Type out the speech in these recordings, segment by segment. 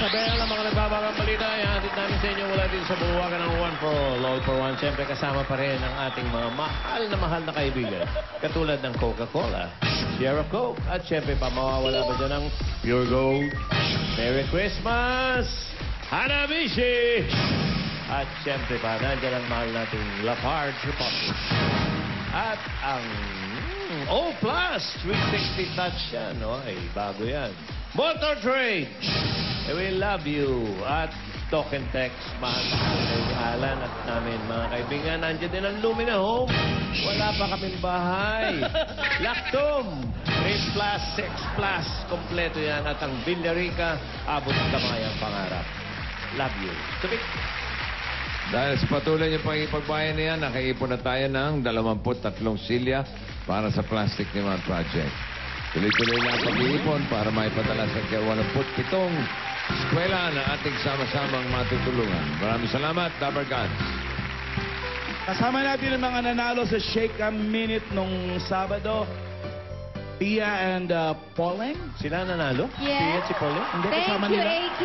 Isabel, ang mga nagbabagang balita ay hatid namin sa inyo mula din sa buwagan ng One for All, All for One. Siyempre kasama pa rin ang ating mga mahal na kaibigan. Katulad ng Coca-Cola, Sierra Coke, at siyempre pa mawawala ba dyan ng Pure Gold. Merry Christmas! Hanabishi! At siyempre pa, nandiyan ang mahal nating Lafarge Republic. At ang O Plus, 360 touch yan, no? Ay, bago yan. Motor Trade, we love you. At Talk and Text, mahal ni Alan at namin, mga kaibigan. Nandiyan din ang Lumina Home. Wala pa kaming bahay. Lactum, 3 Plus, 6 Plus, kompleto yan. At ang Villarica, abot kamay ang pangarap. Love you. Tubig. Dahil sa patuloy niyo pang ipagbayan niyan, nakaipon na tayo ng 23 silya para sa Plastic Demand Project. Tuloy-tuloy na ang pag-iipon para maipadala sa 87 eskwela na ating sama-samang matutulungan. Maraming salamat, Dapper Gods. Kasama natin ang mga nanalo sa Shake a Minute nung Sabado. Pia and Pauling. Sila nanalo? Yes. Pia at si Pauline? Hindi, kasama Thank you, nila. AK.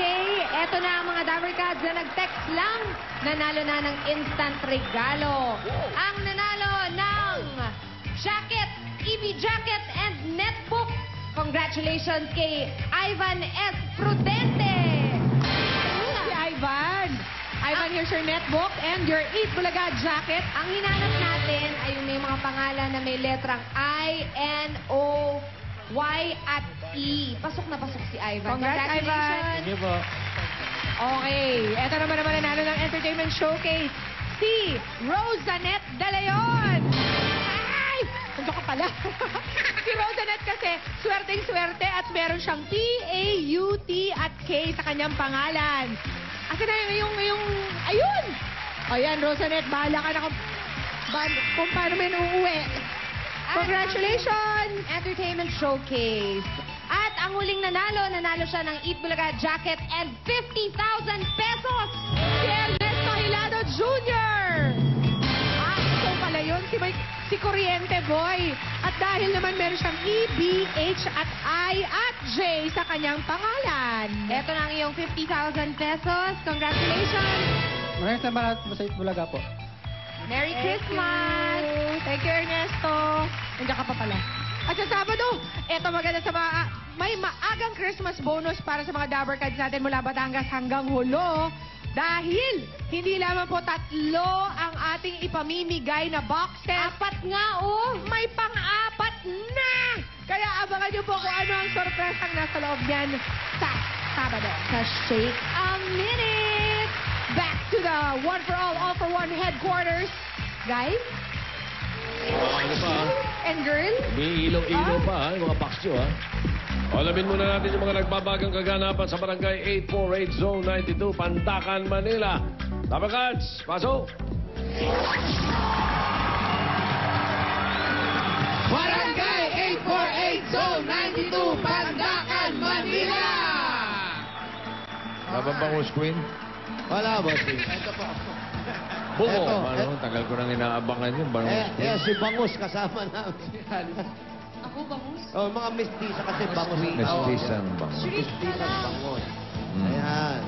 Eto na ang mga Dabber Cats na nag-text lang. Nanalo na ng instant regalo. Ang nanalo ng jacket, EB jacket and netbook. Congratulations kay Ivan S. Prudente. Si Ivan. Ivan, here's your netbook and your Eat Bulaga jacket. Ang hinanap natin ay yung may mga pangalan na may letrang I, N, O, Y at E. Pasok na pasok si Ivan. Congrats, Ivan. Sige po. Okay, eto naman nanalo ng Entertainment Showcase. Si Rosanet De Leon. Ay! Nandiyan ka pala. Si Rosanet kasi swerteng-swerte at meron siyang P, A, U, T at K sa kanyang pangalan. Asa na yung ayun! Ayan, Rosanet, bahala ka na kung paano mo yun uuwi. Congratulations! Entertainment Showcase. At ang huling nanalo siya ng Eat Bulaga jacket and 50,000 pesos. Si Ernesto Hilado Jr. Ito pala yun, si Kuryente Boy. At dahil naman meron siyang E, B, H at I at J sa kanyang pangalan. Ito na ang iyong 50,000 pesos. Congratulations! Maraming salamat sa Eat Bulaga po. Merry Christmas! Thank you, Ernesto. Nandiyan ka pa pala. At sa Sabado, eto maganda sa may maagang Christmas bonus para sa mga Dabber Cats natin mula Batangas hanggang Hulo. Dahil hindi lamang po 3 ang ating ipamimigay na box set. 4 nga, oh! May pang-4 na! Kaya abangan niyo po kung ano ang sorpresang nasa loob niyan sa Sabado. Sa Shake a Minute! Back to the One for All for One headquarters. Guys Ano pa? and girl. May ilaw-ilaw pa, ha? Yung mga box nyo, ha? Alamin muna natin yung mga nagbabagang kaganapan sa Barangay 848 Zone 92, Pandacan, Manila. Dabber Cats, pasok! Barangay 848 Zone 92, Pandacan, Manila! Nababangus, Queen. Wala, bossing. Bungo! Eto. Ano, tagal ko nang inaabangan yun. Bangus, Queen. Si Bangus kasama namin. Ako, bangus? Oh, mga mistisa kasi Bangus. Mestisang bangus. Mistisa Bangus. Mm. Ayan.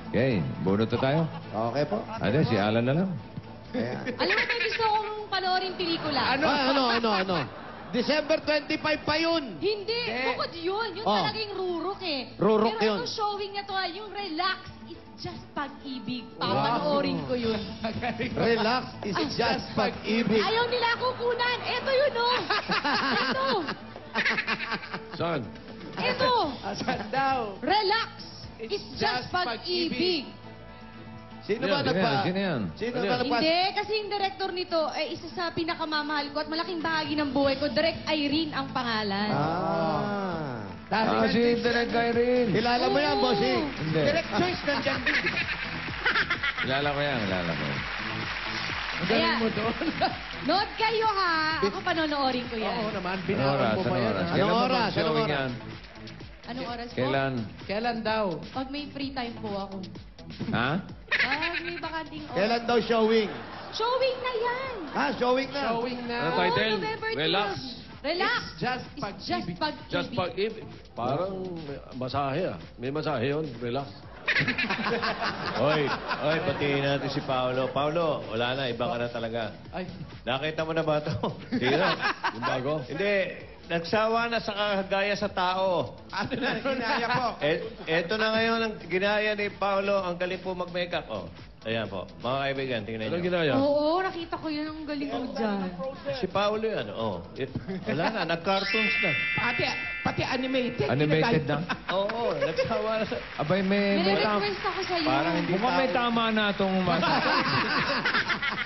Okay, bunot na tayo. Okay po. Ade, si Alan na lang. Ayan. Alam mo, may gusto kong panoorin pelikula. Ano? December 25 pa yun. Hindi, bukod yun. Yun Oh. talagang rurok eh. Rurok Pero yun. yung showing na to, yung relax is just pag-ibig. Papanoorin ko yun. Relax is just pag-ibig. Ayaw nila kukunan. Eto yun, oh. Eto. Saan? Eto. Asan daw? Relax is just pag-ibig. Sino Yan, ba Sino yan? nagpa... Sino yan? Sino Ano ba yan? nagpa... Hindi, kasi yung director nito ay isa sa pinakamamahal ko at malaking bahagi ng buhay ko. Direct Irene ang pangalan. Si Direk Irene. Kilala mo yan, Oo. bossing. Hindi. Direct choice nandyan din. Kilala ko yan. Kaya, nood kayo ha. Ako panonoorin ko yan. Oo naman, Anong binawan oras? mo pa yan. Anong Anong oras? oras? Kailan ba Anong showing oras? yan? Anong oras po? Kailan? Kailan daw? Pag may free time po ako. Ha? Pag may bakanting oras. Kailan daw showing? Showing na yan. Showing na. Ano title? November 12. Relax. Relax. It's just It's pag-ibig. pag-ibig. Just pag-ibig. Parang masahe ah. May masahe yun. Relax. Oy, patiin natin si Paolo. Paolo, wala na. Iba ka na talaga. Ay, Nakita mo na ba ito? Hindi na. Yung bago. Hindi. Nagsawa na sa kagaya sa tao. ano na, ginaya ko. Eto na ngayon ang ginaya ni Paolo. Ang galing po mag-makeup. Oh. Ayan po. Mga kaibigan, tingnan Anong niyo. ginaya? Oo, nakita ko yun. Ang galing mo dyan. Si Paolo yan. Oh. Wala na. Nag-cartoons na. Pati animated. Animated na. Oo. Nagsawa na sa... Abay, may tama. Nire-request ako sa'yo. Parang hindi Mukhang may tao. tama na itong masa.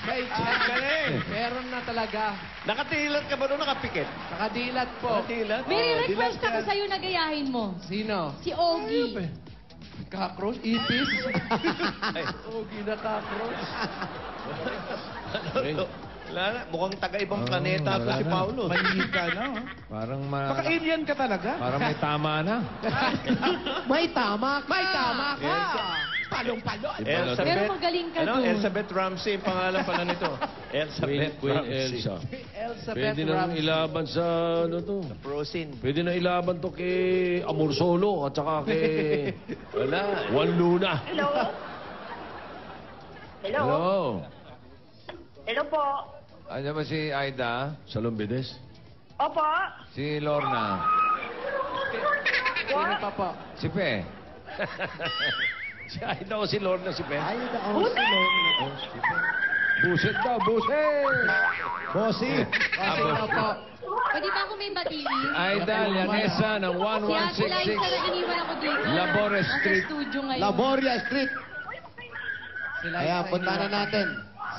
May galing. Meron na talaga. Nakatilat ka ba doon? Nakapikit? Nakadilat po. Nakatilat? May request ako sa'yo na gayahin mo. Sino? Si Ogie. Cockroach? Ipis? Ay. Ogie na cockroach. Ano to? Wala na. Mukhang taga-ibang planeta wala to si na. Paolo. Mahilig ka, no? Parang Baka alien ka talaga. Parang may tama na. May tama ka. May tama ka. Yes. Palong-palo. Pero magaling ka ano? dun. Elizabeth Ramsey, ang pangalan pala nito. Elizabeth Queen Ramsey. Elsa. Elizabeth Pwede nang Ramsey. ilaban sa ano to. Frozen. Pwede na ilaban to kay Amor Solo at saka kay Wala. Juan Luna. Hello? Hello? Hello. Hello po? Ano ba si Aida? Salombides. Opo? Si Lorna? Sino pa po? Si Pe? Si Aida o si Lorna si Ben? Buset daw, buset! Bossy. Sino po? Pwede ba ako may batiin? Aida Llanesa ng Si Ate Liza 1166 na iniwan ako dito. Labores Nasa Street. studio ngayon. Laboria Street. Sila Kaya isa punta na iniwan. natin.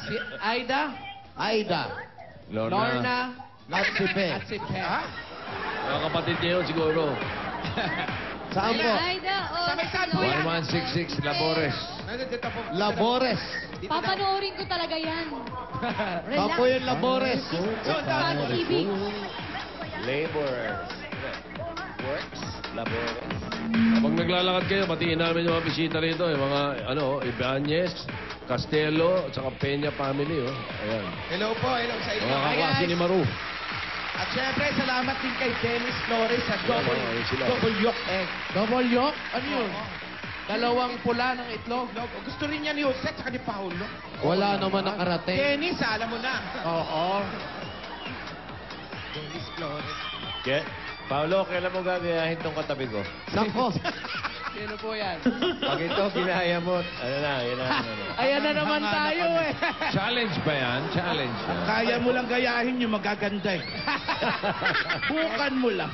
Si Aida, Aida. Lorna, At si Pe. at si Pe. Mga kapatid niya yun siguro. Saan po? Aida, oh, Sabay-sabay po yan. 1166 Labores. Labores. papanoorin ko talaga yan. Saan po yung Labores? Pag-ibig. Labor. Works. Labor. Kapag naglalakad kayo, batiin namin yung mga bisita rito. Yung mga, Ibanez, Castelo, at saka Peña family. Oh. Ayan. Hello po, hello sa inyo. Mga Hi, kaklase guys. ni Maru. At syempre, salamat din kay Dennis Flores sa ayun sila. double yolk egg. Double yolk? Ano yun? Dalawang pula ng itlog. Gusto rin niya ni Jose at saka ni Paolo. Wala naman nakarating. Dennis, alam mo na. Oo. Dennis Flores. Okay. Paolo, kailan mo gagayahin tong katabi ko? Nako. Sino po yan? Pag ito, ginaya mo. Ano na, yan na. Ayan na naman tayo eh. Challenge ba yan? Challenge yan. Kaya mo lang gayahin yung magaganda eh. Bukan mo lang.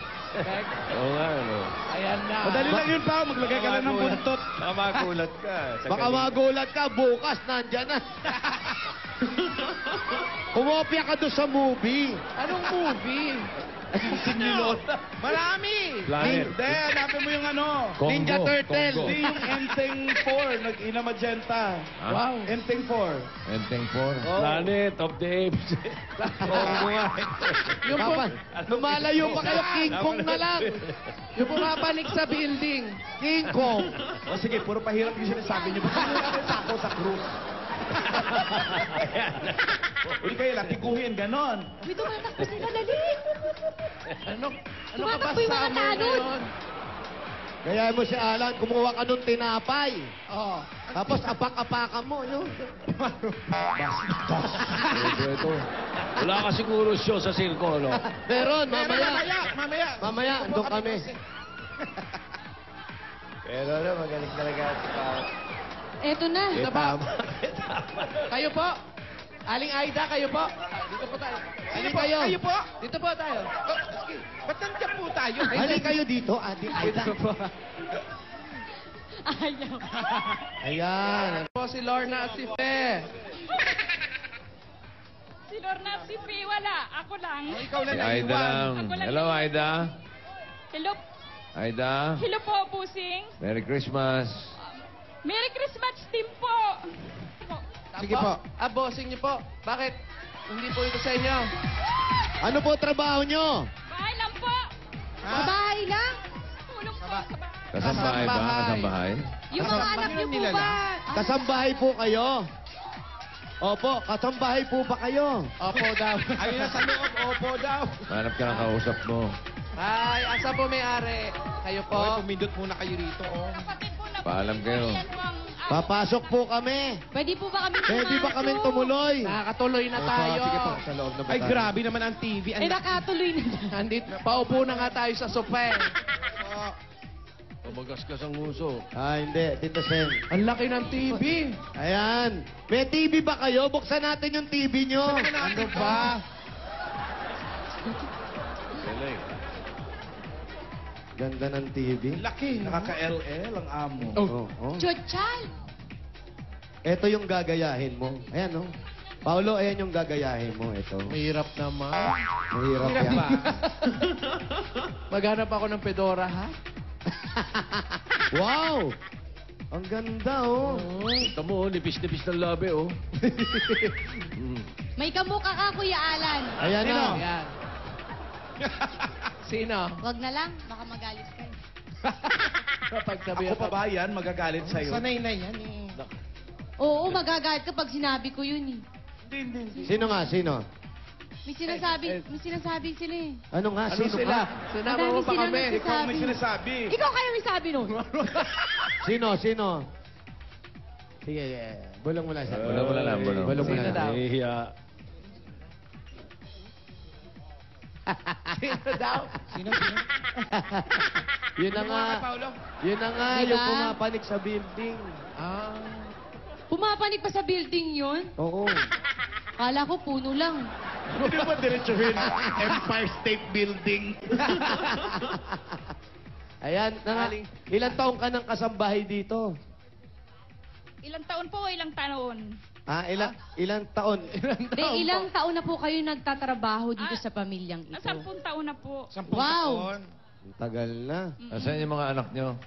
Oo nga, ano. Ayan na. Madali lang yun pa, maglagay ka lang ng buntot. Baka magulat ka. Sa Baka galing. magulat ka, bukas nandyan na. Kumopya ka doon sa movie. Anong movie? Marami! Planet. Hindi, hanapin mo yung ano. Congo, Ninja Turtle. Congo. Hindi yung Enteng 4, nag-ina magenta. Ah? Wow. Enteng 4. Enteng 4. Planet of the Apes. Oo nga. Yung, Papa, lumalayo pa kayo, King Kong na lang. yung bumabalik sa building. King Kong. O sige, puro pahirap yung sinasabi niyo. Baka muna kayo sako sa cruise. Hindi kayo latiguhin, ganon. Uy, tumatakbo sila, dali. Ano ka ba Tumatakbo yung mga sa tanod. ngayon? Kaya mo si Alan, kumuha ka nung tinapay. Oo. Tapos apak-apakan mo, yun. Ito. Wala ka siguro show sa circo, no? Meron, mamaya. Mamaya. Mamaya, doon kami. Pero ano, magaling talaga si Paolo. Eto na. Eh, tama. Kayo po. Aling Aida, kayo po. Dito po tayo. Halika kayo. Kayo po? Dito po tayo. Sige, ba't nandiyan po tayo? Halika kayo dito, Ate Aida. Dito po. Ayaw. Ayan. Po si Lorna at si Fe. Si Lorna at si P, wala. Ako lang. Ikaw Si lang Aida lang. Ako lang Hello, yun. Aida. Hello, Aida. hello po, Pusing. Merry Christmas. Merry Christmas team po. Sige po. Ah, bossing niyo po. Bakit? Hindi po ito sa inyo. Ano po trabaho nyo? Bahay lang po. Babae lang. Tulong po sa bahay. Kasambahay ba? Kasambahay? Yung mga anak niyo po ba? Kasambahay po kayo. Opo, kasambahay po ba kayo? Opo daw. Ayun na sa loob, opo daw. Hanap ka ng kausap mo. Ay, asa po may-ari? Kayo po? Okay, pumindot muna kayo rito. Oh. Kapatid po na Paalam kayo. Yan po ang... Papasok po kami. Pwede po ba kami Pwede ba pumasok? kaming tumuloy? Nakakatuloy na tayo. Sige po, sa loob na ba Ay, tayo? grabe naman ang TV. Eh, nakatuloy na. Andito, paupo na nga tayo sa sofa eh. Pamagasgas ang uso. Ah, hindi. Tito Sen. Ang laki ng TV. Ayan. May TV ba kayo? Buksan natin yung TV nyo. Ano ba? Galing. Ganda ng TV. Laki, nakaka-LL ang amo. Oh. Oh. Chochal! Ito yung gagayahin mo. Ayan, oh. Paulo, ayan yung gagayahin mo. Ito. Mahirap naman. Mahirap Hirap yan. ba? Maghanap ako ng Fedora, ha? Wow! Ang ganda, oh. Ito mo, nipis-nipis ng labi, oh. May kamukha ka, Kuya Alan. Ayan na. Yan. Sino? Wag na lang, baka magalit kayo. Kapag sabi Ako pa ba yan? Magagalit sa'yo? Sanay na yan eh. Oo, magagalit ka pag sinabi ko yun eh. Sino nga? Sino? May sinasabi sila eh. Ano nga? Ano Sino sila? ka? Sinama mo pa silang kami. Ikaw ang may sinasabi. Ikaw kayo may sabi nun. Sino? Sino? Sige, yeah. Bulong mo lang siya. Bulong mo na lang, bulong. Bulong mo Sino na daw? lang. Nahihiya. Sino daw? Sino? Yun na nga. Paulo? Yun na nga. Diba? Yung pumapanik sa building. Ah. Pumapanig pa sa building yun. Oo. Kala ko puno lang. Hindi mo diretsuhin. Empire State Building. Ayan. Ilang taong ka ng kasambahay dito? Ilang taon po o ilang taon? Ah, ilang taon? De, ilang taon na po kayo nagtatrabaho dito sa pamilyang ito? 10 taon na po. 10 Wow. taon. Ang tagal na. Asan yung mga anak nyo?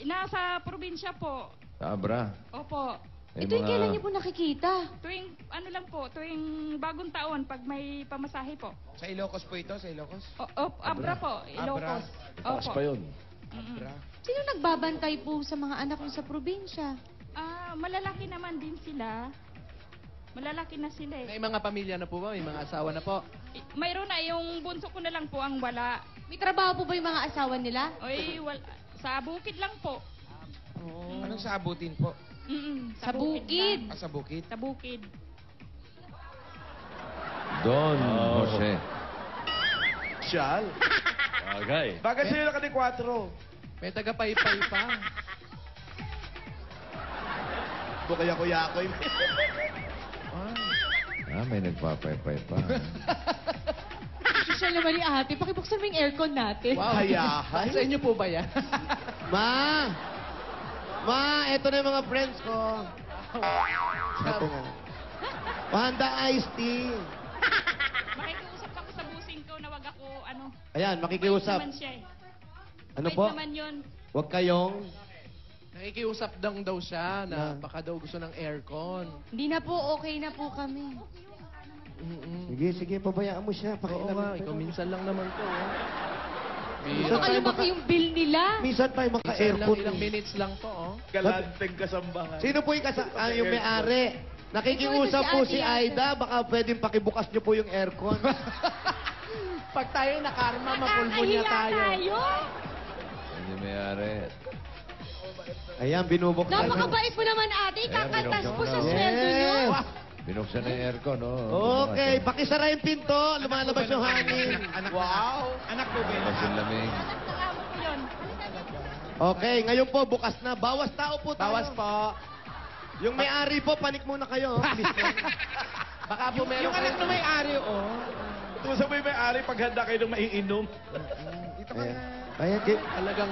Nasa probinsya po. Sa Abra. Opo. May Ito yung kailan niyo po nakikita? Tuwing, ano lang po, tuwing bagong taon, pag may pamasahe po. Sa Ilocos po ito, sa Ilocos? Abra po, Ilocos. Taas Opo. pa yun. Abra. Sino nagbabantay po sa mga anak niyo sa probinsya? Malalaki naman din sila. Malalaki na sila eh. May mga pamilya na po ba? May mga asawa na po? Mayroon na, yung bunso ko na lang po ang wala. May trabaho po ba yung mga asawa nila? Sa bukid lang po. Anong saabutin po? Sa bukid. lang. Sa bukid? Sa bukid. Don Jose. Siyal. Bagay. Bagay sa'yo na kani-4. May taga-paypay pa. Ito kaya kuya-koy. Ah, may nagpapaypay pa. Social naman ni ate. Pakibuksan mo yung aircon natin. Wow. Hayahay. Sa inyo po ba yan? Ma! Ma, eto na yung mga friends ko. Eto na. Pahanda iced tea. Makikiusap ako sa busing ko na wag ako, Ayan, bait makikiusap. naman siya eh. Ano Bait po? naman yun. Huwag kayong... Nakikiusap daw siya na baka daw gusto ng aircon. Hindi na po, okay na po kami. Sige, sige, pabayaan mo siya. Oo Pakialam nga, mo. ikaw minsan lang naman to. Gusto kayo maki yung bill nila? Minsan tayo maka-aircon. Ilang minutes lang to, oh. Galanteng kasambahan. Sino po yung may-ari? Nakikiusap po si Aida. Baka pwedeng pakibukas niyo po yung aircon. Pag tayo nakarma, mapulbunya tayo. Hindi may-ari. Ayan, binubuksan. Napakabait mo naman ate. Kakantas po sa sweldo nyo. Yes. Binuksan na yung aircon, oh. Okay, pakisara yung pinto. Lumalabas yung hangin. Wow! Anak po ba yun? Lumabas yung lamig. Amo ko yun. Okay, ngayon po, bukas na. Bawas tao po tayo. Bawas po. Yung may-ari po, panik muna kayo. Please lang. Baka po meron Yung anak na may-ari, oh. Ito sa may-ari, paghanda kayo ng maiinom. Dito ka Ayan. na. Ayan, Talagang...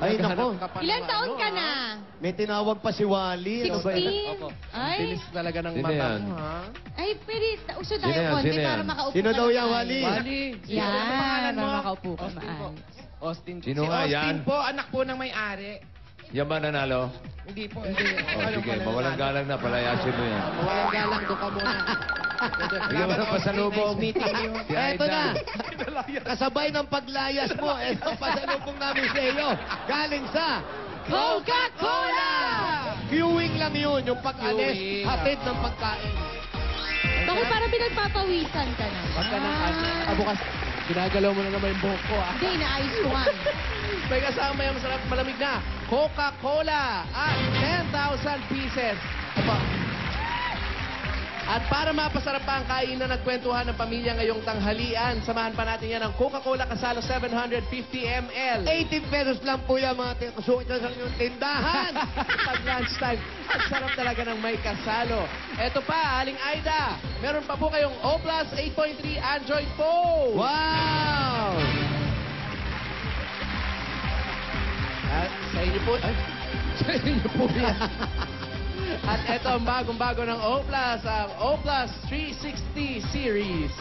Ay, nako. naghahanap ka pa Ilan ng taon ano, ka ah. na? May tinawag pa si Wally. Ano ba yan? 16? Ay, Bilis talaga ng Sino mata yan? mo, ha? ay, pwede. Uso Sino tayo yan? konti Sino yan? para makaupo Sino ka daw na yan, maayos. Wally? Wally. Yan, pangalan mo? para makaupo ka Austin po. maayos. Austin. Sino Si nga Austin yan? po, anak po ng may-ari. Yan ba nanalo? Hindi po. Hindi. Oh, sige, mawalang galang na. Palayasin mo yan. Mawalang galang, doon ka muna. Bigyan mo ng pasalubong. Nice meeting you. Si Eto Aida. na. Kasabay ng paglayas mo. Eto, pasalubong namin sa iyo. Galing sa Coca-Cola! Viewing lang yun, yung pag-alis, Viewing, hatid ng pagkain. Bakit parang pinagpapawisan ka na? Wag ka nang bukas. Ginagalaw mo na naman yung buhok ko, ah. Hindi, inaayos ko nga. May kasama yung masarap malamig na Coca-Cola at 10,000 pieces. Aba. At para mapasarap pa ang kainan at kwentuhan ng pamilya ngayong tanghalian, samahan pa natin yan ng Coca-Cola Kasalo 750 ml. 18 pesos lang po yan, mga kasukit sa inyong tindahan. Pag lunchtime, ang sarap talaga ng may kasalo. Eto pa, Aling Aida, meron pa po kayong O Plus 8.3 Android phone. Wow! At sa inyo po, ay, sa inyo po yan. At eto ang bagong-bago ng O Plus, ang O Plus 360 series.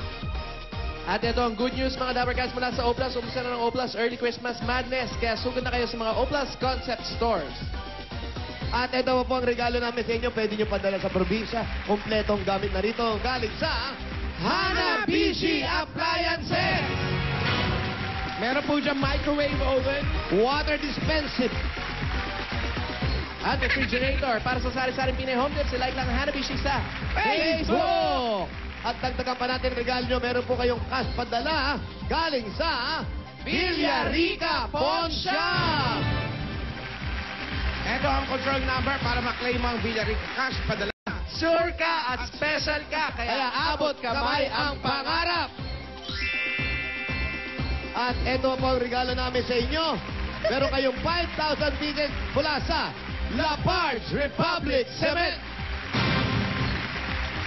At ito ang good news mga Dabber Cats mula sa O Plus. Umpisa na ng O Plus Early Christmas Madness. Kaya sugod na kayo sa mga O Plus Concept Stores. At ito po ang regalo namin sa inyo. Pwede nyo padala sa probinsya. Kompletong gamit na rito. Galing sa Hanabishi Appliances! Meron po dyan microwave oven Water Dispensing. at refrigerator. Para sa sari-saring Pinay Home Tips, like lang ang Hanabishi sa Facebook! At dagdagan pa natin regalo nyo. Meron po kayong cash padala galing sa Villarica Pawn Shop! Ito ang control number para maklaim ang Villarica Cash padala. Sure ka at special ka, kaya abot kamay ang pangarap! At ito po ang regalo namin sa inyo. Meron kayong 5,000 pieces mula sa La Parge Republic Cement.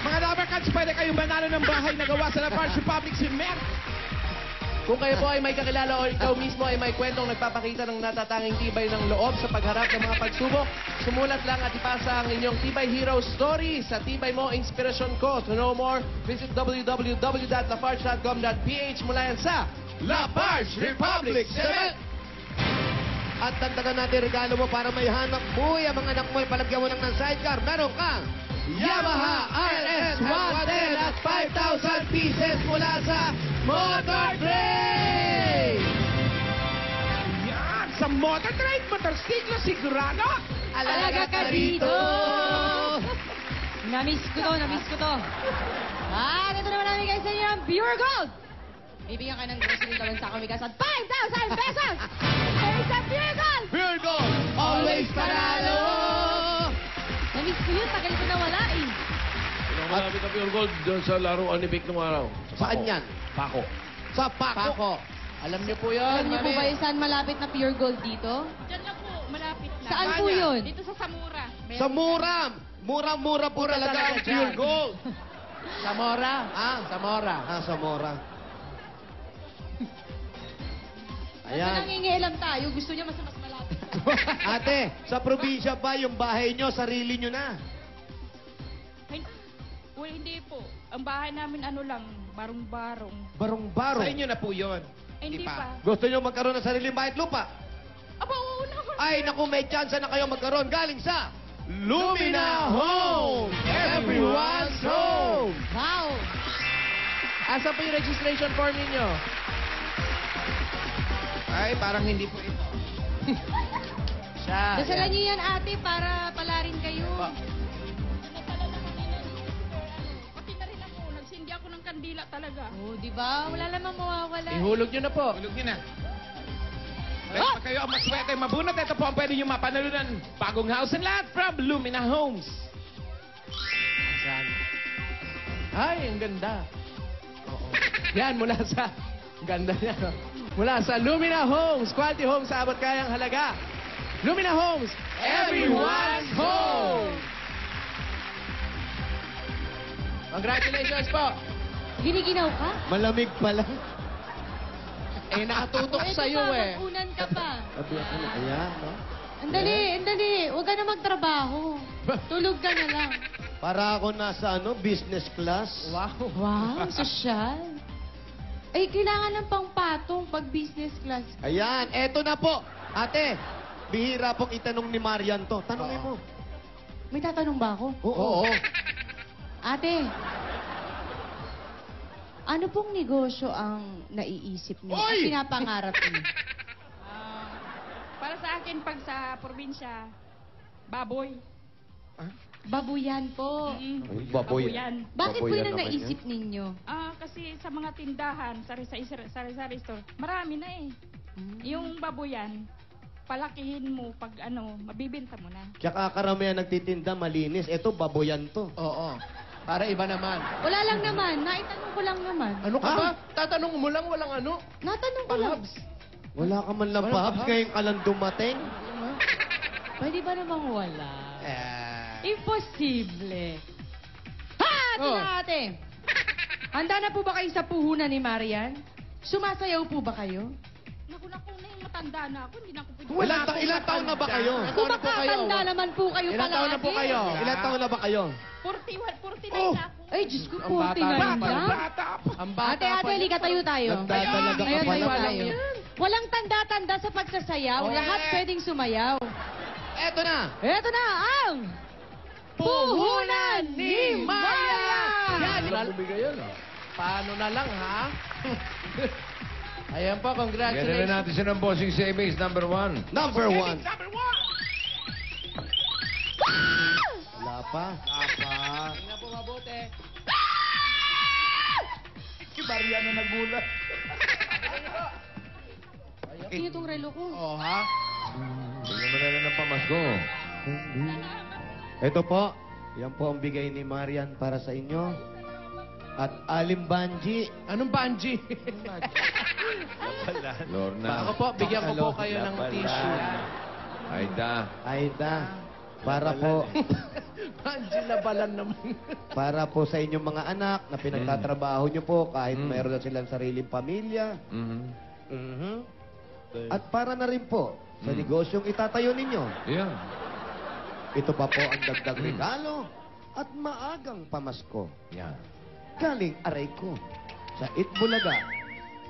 Mga Dabber Cats, pwede kayong manalo ng bahay na gawa sa La Paz Republic Cement. Kung kayo po ay may kakilala o ikaw mismo ay may kwentong nagpapakita ng natatanging tibay ng loob sa pagharap ng mga pagsubok, sumulat lang at ipasa ang inyong Tibay Hero Story sa Tibay Mo Inspirasyon Ko. To know more, visit www.lafarge.com.ph mula yan sa La Parge Republic Cement. At dagdagan natin regalo mo para may hanap buhay ang mga anak mo ay palagyan mo lang ng sidecar. Meron kang Yamaha RS110 at 5,000 pieces mula sa Motor Trade! Yan, sa Motor Trade, motorsiklo sigurado. Alaga ka dito! Namiss ko to, namiss ko to. Ito naman namin guys sa inyo ang Pure Gold. Bibigyan ka ng grocery lawan sa kami at 5,000 pesos! There's a Pure Gold! Pure Gold, always panalo! Namiss ko yun, tagal ko nawala eh. Malapit na pure gold doon sa laruan ni Vic nung araw. Sa Saan Paco. yan? Paco. Sa Paco. Pako. Alam niyo po yun, Alam niyo po mami. ba yung saan malapit na Pure Gold dito? Diyan lang po, malapit lang. Saan po yun? Dito sa Samura. Sa Muram. Mura-mura po Mura talaga talaga ang dyan. Pure Gold. Zamora. Zamora. Sa Mora. Ayan. Ayan. Nangingialam tayo, gusto niya mas malapit. Ate, sa probinsya ba yung bahay nyo, sarili nyo na? Well, hindi po. Ang bahay namin ano lang, barong-barong. Barong-barong. Sa inyo na po yun. Hindi pa. Gusto nyo magkaroon ng sariling bahay at lupa? Aba, oo naman. Ay, naku, may chance na kayo magkaroon galing sa Lumina Home! Everyone's home! Wow! Asa po yung registration form ninyo? Ay, parang hindi po ito. Siya. Dasalan niyo yan ate para pala rin kayo. Natala na kami na pati na rin ako. Nagsindi ako ng kandila talaga. Oh, di ba? Wala namang mawawala. Ihulog nyo na po. Tulog nyo na. Dahil pa kayo ang maswerte mabunot, ito po ang pwede nyo mapanalunan. Bagong house and lot from Lumina Homes. Saan? Ay, ang ganda. Oo. Yan, mula sa... Ganda niya. Mula sa Lumina Homes. Quality homes sa abot kayang halaga. Lumina Homes. Everyone's home. Congratulations po. Giniginaw ka? Malamig pala. Eh, nakatutok Ito sa'yo pa, eh. mag-unan ka pa. Ayan, no? Andali. Huwag ka na magtrabaho. Tulog ka na lang. Para ako nasa business class. Wow. Wow, sosyal. Ay, kailangan ng pangpatong pag business class. Ayan, eto na po. Ate, bihira pong itanong ni Marian to. Tanongin mo. May tatanong ba ako? Oo. Ate, ano pong negosyo ang naiisip niyo? Ang pinapangarap niyo? Para sa akin, pag sa probinsya, baboy. Babuyan po. Baboyan. Bakit po Babuyan yun ang naman naisip ninyo? Kasi sa mga tindahan, sari-sari store, marami na eh. Yung baboyan, palakihin mo pag mabibenta mo na. Tsaka karamihan nagtitinda, malinis. Ito, baboyan to. Oo. Para iba naman. Wala lang naman. Naitanong ko lang naman. Ano ka ba? Tatanong mo lang, walang ano? Natanong ko lang. Pahabs. Wala ka man lang Walang pahabs, pahabs. ngayon ka lang dumating. Pwede ba namang wala? Eh, Imposible. Ha! Ito Oh. na ate. Handa na po ba kayo sa puhunan ni Marian? Sumasayaw po ba kayo? Naku, na yung matanda na ako, hindi na ako pwede. ilang taon na ba kayo? Kung makakanda naman po kayo Ilang taon na po palagi. kayo? Ilang taon na ba kayo? 49 na ako. Ay, Diyos ko, Ang bata 49 pa. lang. Ang bata Ate, pa niya. halika, tayo tayo. Nagdadalaga ka Ayun, pala. tayo tayo. Walang tanda-tanda sa pagsasayaw. Oh, Lahat eh. pwedeng sumayaw. Eto na. Ito na ang puhunan ni Marian! Yan. Bumigay yan. Paano na lang, ha? Ayan po, Ganun congratulations. natin siya ng Bossing Savings number 1. Number 1. Wala pa. Tingnan po mabuti. Si Marian na nagulat. Ito itong relo ko. Oh, ha? Bigyan mo na lang ng pamasko. Ito po. Yan po ang bigay ni Marian para sa inyo. At Alim Banji. Anong banji? Lorna. Ako po, bigyan ko po kayo ng tissue. Aida. Aida. Para po, Banji labalan naman. para po sa inyong mga anak na pinagtatrabaho nyo po kahit mayroon na silang sariling pamilya. Mhm. Mhm. At para na rin po sa negosyong itatayo ninyo. Yan. Ito pa po ang dagdag regalo at maagang pamasko. Yan. Galing aray ko sa Itbulaga.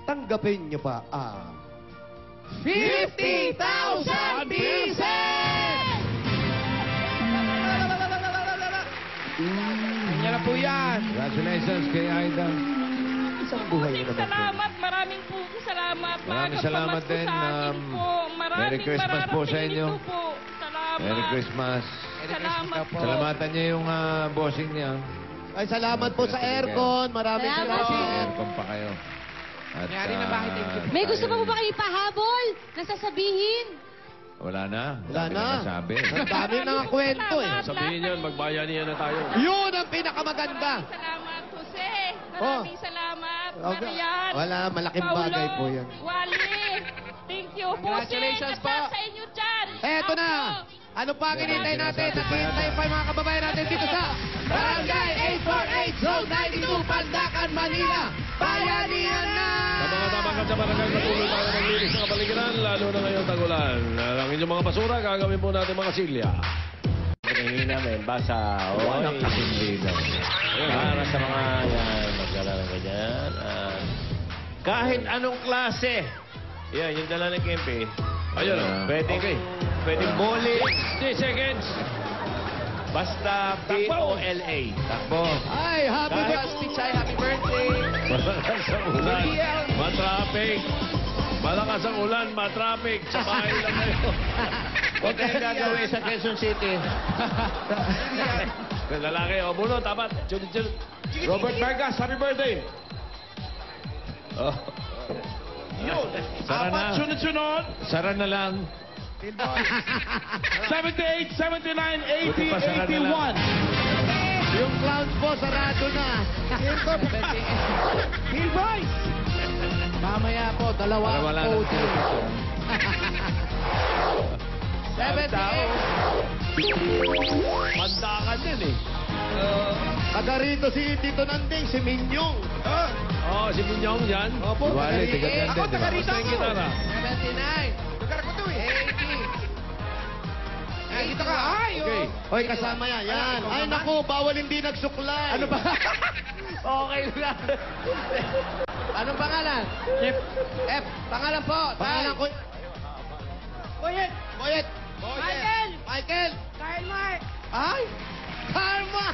Tanggapin nyo pa ang 50,000 pieces! Kanya na po yan. Congratulations kay Aida. isang buhay nyo naman po. Salamat, maraming po salamat. Maraming salamat Pamasko din. sa akin po. Merry Christmas po sa inyo. mararating ito po. Salamat. Merry Christmas. Salamat po. Salamatan niyo yung bossing niya. Ay, salamat po sa aircon. Maraming Salamat salamat. po. Aircon pa kayo. At, Nangyari na ba? Thank you. May gusto pa po ba kayo ipahabol na sasabihin? Wala na. Wala Dami na. nasabi. Ang dami na nga kwento eh. Sabihin yan, magbayanihan na tayo. Yun ang pinakamaganda. Salamat, Jose. Oh. Maraming salamat. Marian. Wala, malaking Paulo, bagay po yan. Wally. Thank you. Congratulations Jose, po. nasa sa inyo dyan. Eto na. Ano pa ang hinihintay natin? Naghihintay pa yung mga kababayan natin dito sa Barangay 848 Zone 92, Pandacan, Manila. Bayanihan na! Sa mga tabakan sa barangay, patuloy tayo maglinis sa kapaligiran, lalo na ngayong tagulan. Ang inyong mga basura, gagawin po natin mga silya. Hinihingi namin, basa. Walang kasindi daw. Para sa mga yan, magdala ng ganyan. Kahit anong klase. Yan, yung dala ng Kempe. Ayun, oh. Pwedeng, pwedeng bowling. 10 seconds. Basta B-O-L-A. Takbo. Ay, happy Kahit- birthday! Pichay, happy birthday. Malakas ang ulan. Matraffic. Malakas ang ulan, matraffic. Sa bahay lang kayo. Huwag kayong gagawin sa Quezon City. Lalaki, o bulo, tapat. Chunit. Robert Vargas, happy birthday. Oh. Sara na. Sunod-sunod. Sara na lang. 78, 79, Buti 80, pa, sarado 81. Yung clowns po, sarado na. Phil Bryce. Mamaya po, Para dalawa wala ang nang podium. television. 78. Pandakan din eh. Taga rito si Tito Nanding, si Minyong. Oh, si Minyong yan. Opo, Wali, tigat yan din, di ba? Gusto yung gitara. 79. Lugar ko to eh. 80. Dito ka. Ay, Okay. Hoy, kasama yan. Yan. Ay, naku, bawal hindi nagsuklay. Ano ba? Okay lang. Anong pangalan? F. F. Pangalan po. Pangalan ko. Boyet. Boyet. Michael. Michael. Kyle Mark. Ay. Karma.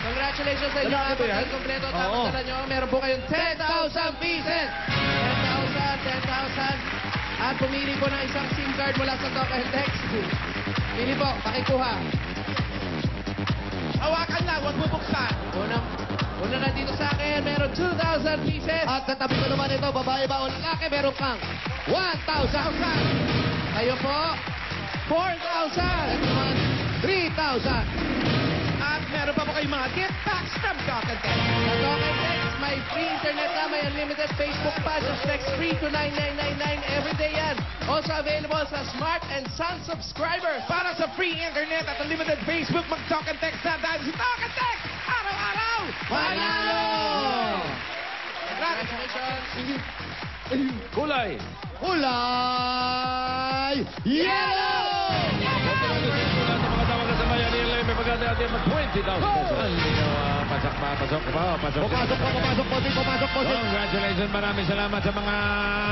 Congratulations sa inyo. Ano ba yan? Kompleto. Oo. Tapos na nyo. Meron po kayong 10,000 pieces. 10,000. At pumili po ng isang SIM card mula sa Toka Text. Pili po, pakikuha. Hawakan lang, huwag mo buksan. Una na dito sa akin, meron 2,000 pieces. At katabi ko naman ito, babae ba o lalaki, meron kang 1,000. Kayo po, 4,000. Ito naman, 3,000. At meron pa po kayong mga gift packs from Talk and Text. Sa Talk and Text, may free internet na, may unlimited Facebook pa. Just text free to 9999 every day yan. Also available sa Smart and Sun subscriber. Para sa free internet at unlimited Facebook, mag-Talk and Text na dahil si Talk and Text, araw-araw, Panalo! Congratulations. Kulay! Kulay yellow! Mga tawag na sa bayan nila, may pagkakataon mag 20,000 pesos. Pasok pa, pasok pa. Pumasok po. Congratulations, maraming salamat sa mga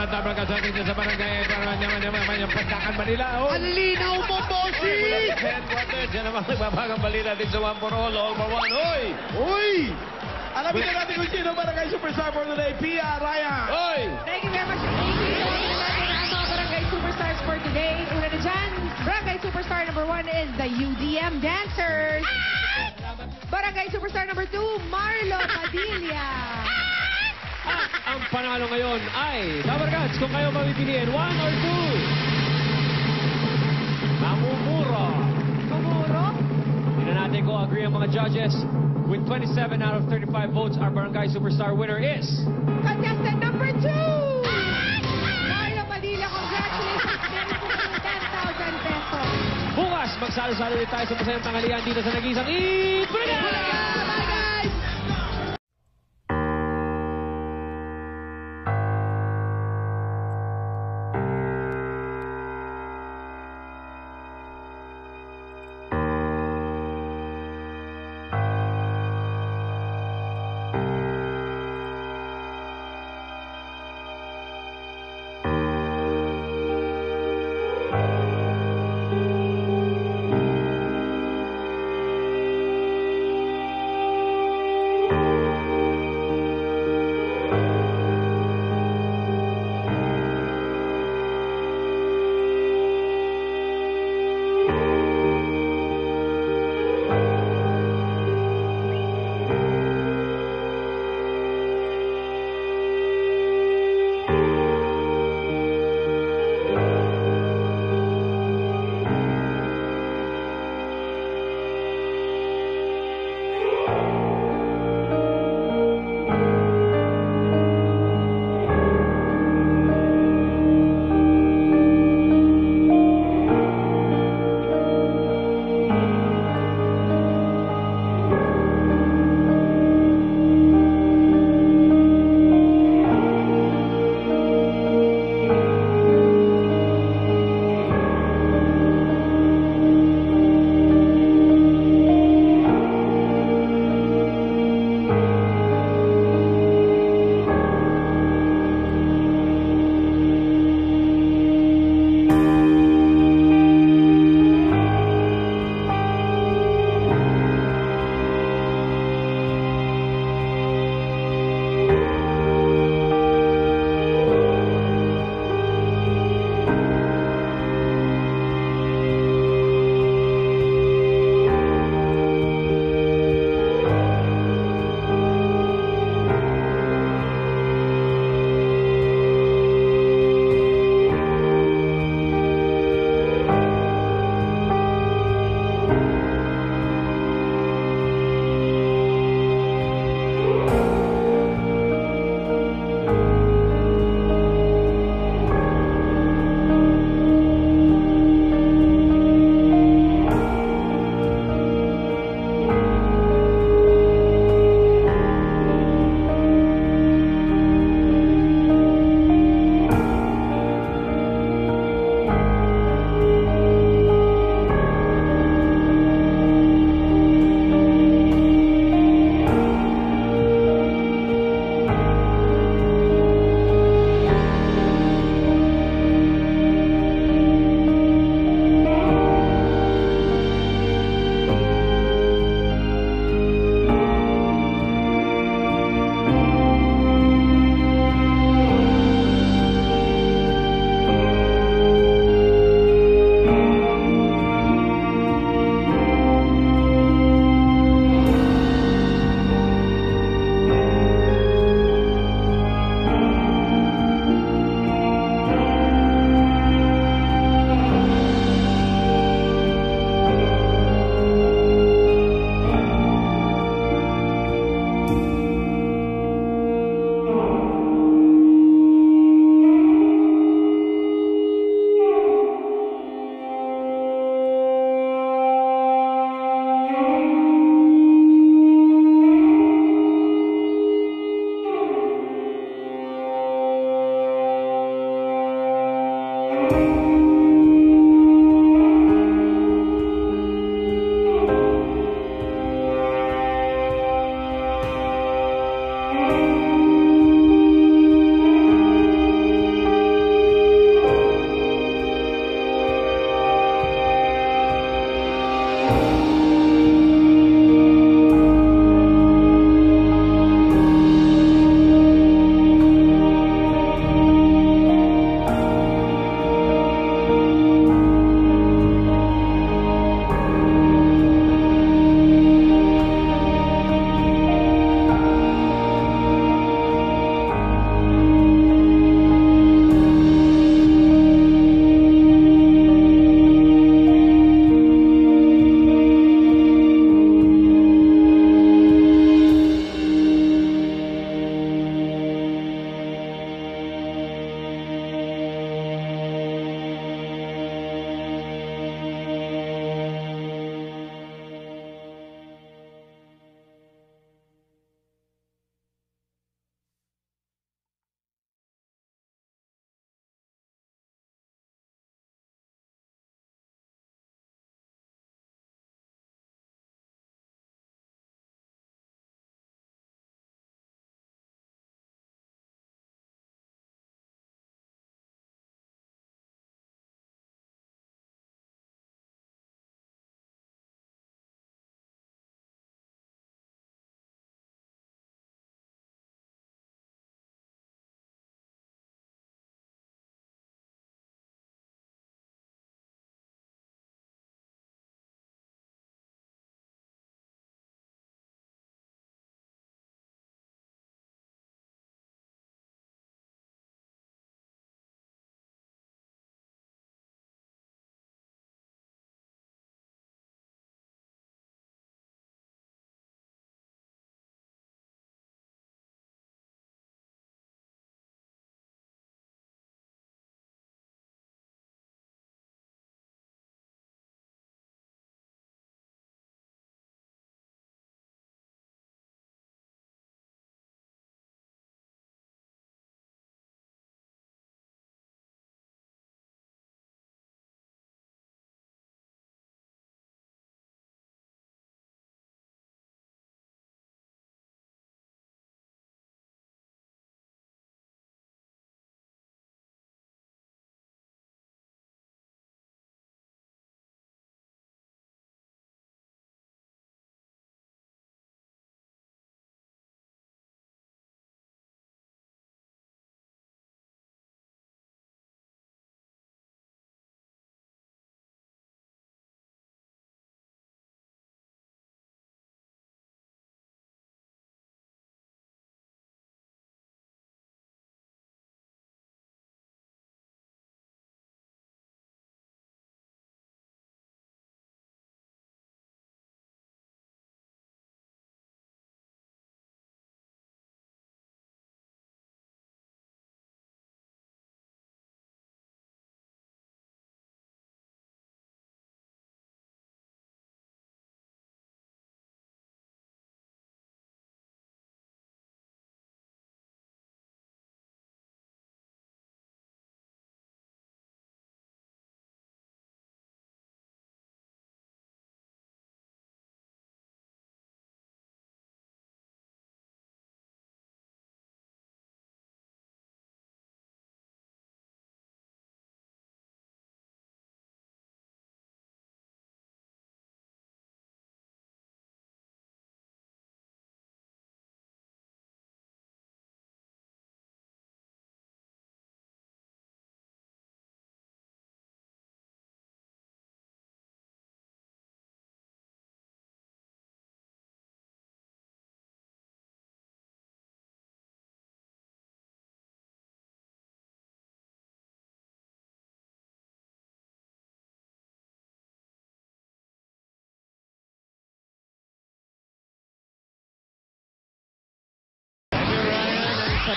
tablaga sa atin dyan sa barangay para yung Puntakan Manila. Ang linaw mo, bossing! Headquarters, yan naman nagbabagang balita din sa One for All for One. Hoy! Uy! Alamin na natin kung sino barangay superstar for today. Pia, Ryan. Hoy! Thank you very much. Thank you. Alamin natin ang mga barangay superstars for today. Una na dyan, barangay superstar number 1 is the UDM Dancers. Barangay superstar number 2, Marlo Padilla. Ang panalo ngayon ay, Tabargats, kung kayo mamipiliin, 1 or 2. Mamumuro. Mamuro. Tingnan natin kung agree ang mga judges. With 27 out of 35 votes, our barangay superstar winner is... Contestant number 2. Marlo Padilla, congratulations. Meron po kayong 10,000 pesos. Bukas, magsalo-salo ulit tayo sa masayang tanghalian dito sa Nag-Iisang Bulaga!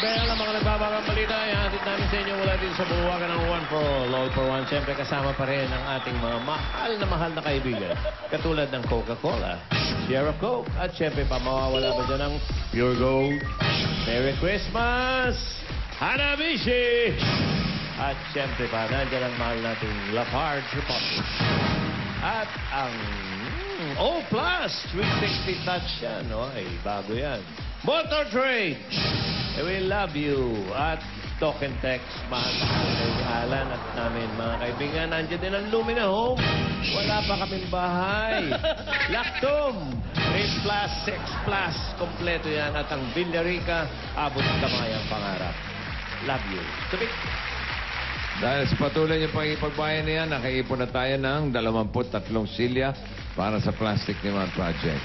Kaya lang mga nagbabagang balita, ihatid namin sa inyo mula din sa buwagan ng One for All for One. Siyempre kasama pa rin ang ating mga mahal na kaibigan. Katulad ng Coca-Cola, Sierra Coke, at siyempre pa mawawala ba dyan ng Pure Gold. Merry Christmas! Hanabishi! At siyempre pa, nandiyan ang mahal nating Lafarge Republic. At ang O Plus 360 Touch yan. No? Ay, bago yan. Motor Trade! We love you. At Talk and Text, mahal na kay Alan at namin mga kaibigan. Nandiyan din ang Lumina Home. Wala pa kaming bahay. Lactum, 3 Plus, 6 Plus. Kompleto yan. At ang Villarica, abot kamay ang pangarap. Love you. Tubig. Dahil sa patuloy niyong pangipagbayan niyan, nakaipon na tayo ng 23 silya para sa Plastic Demand Project.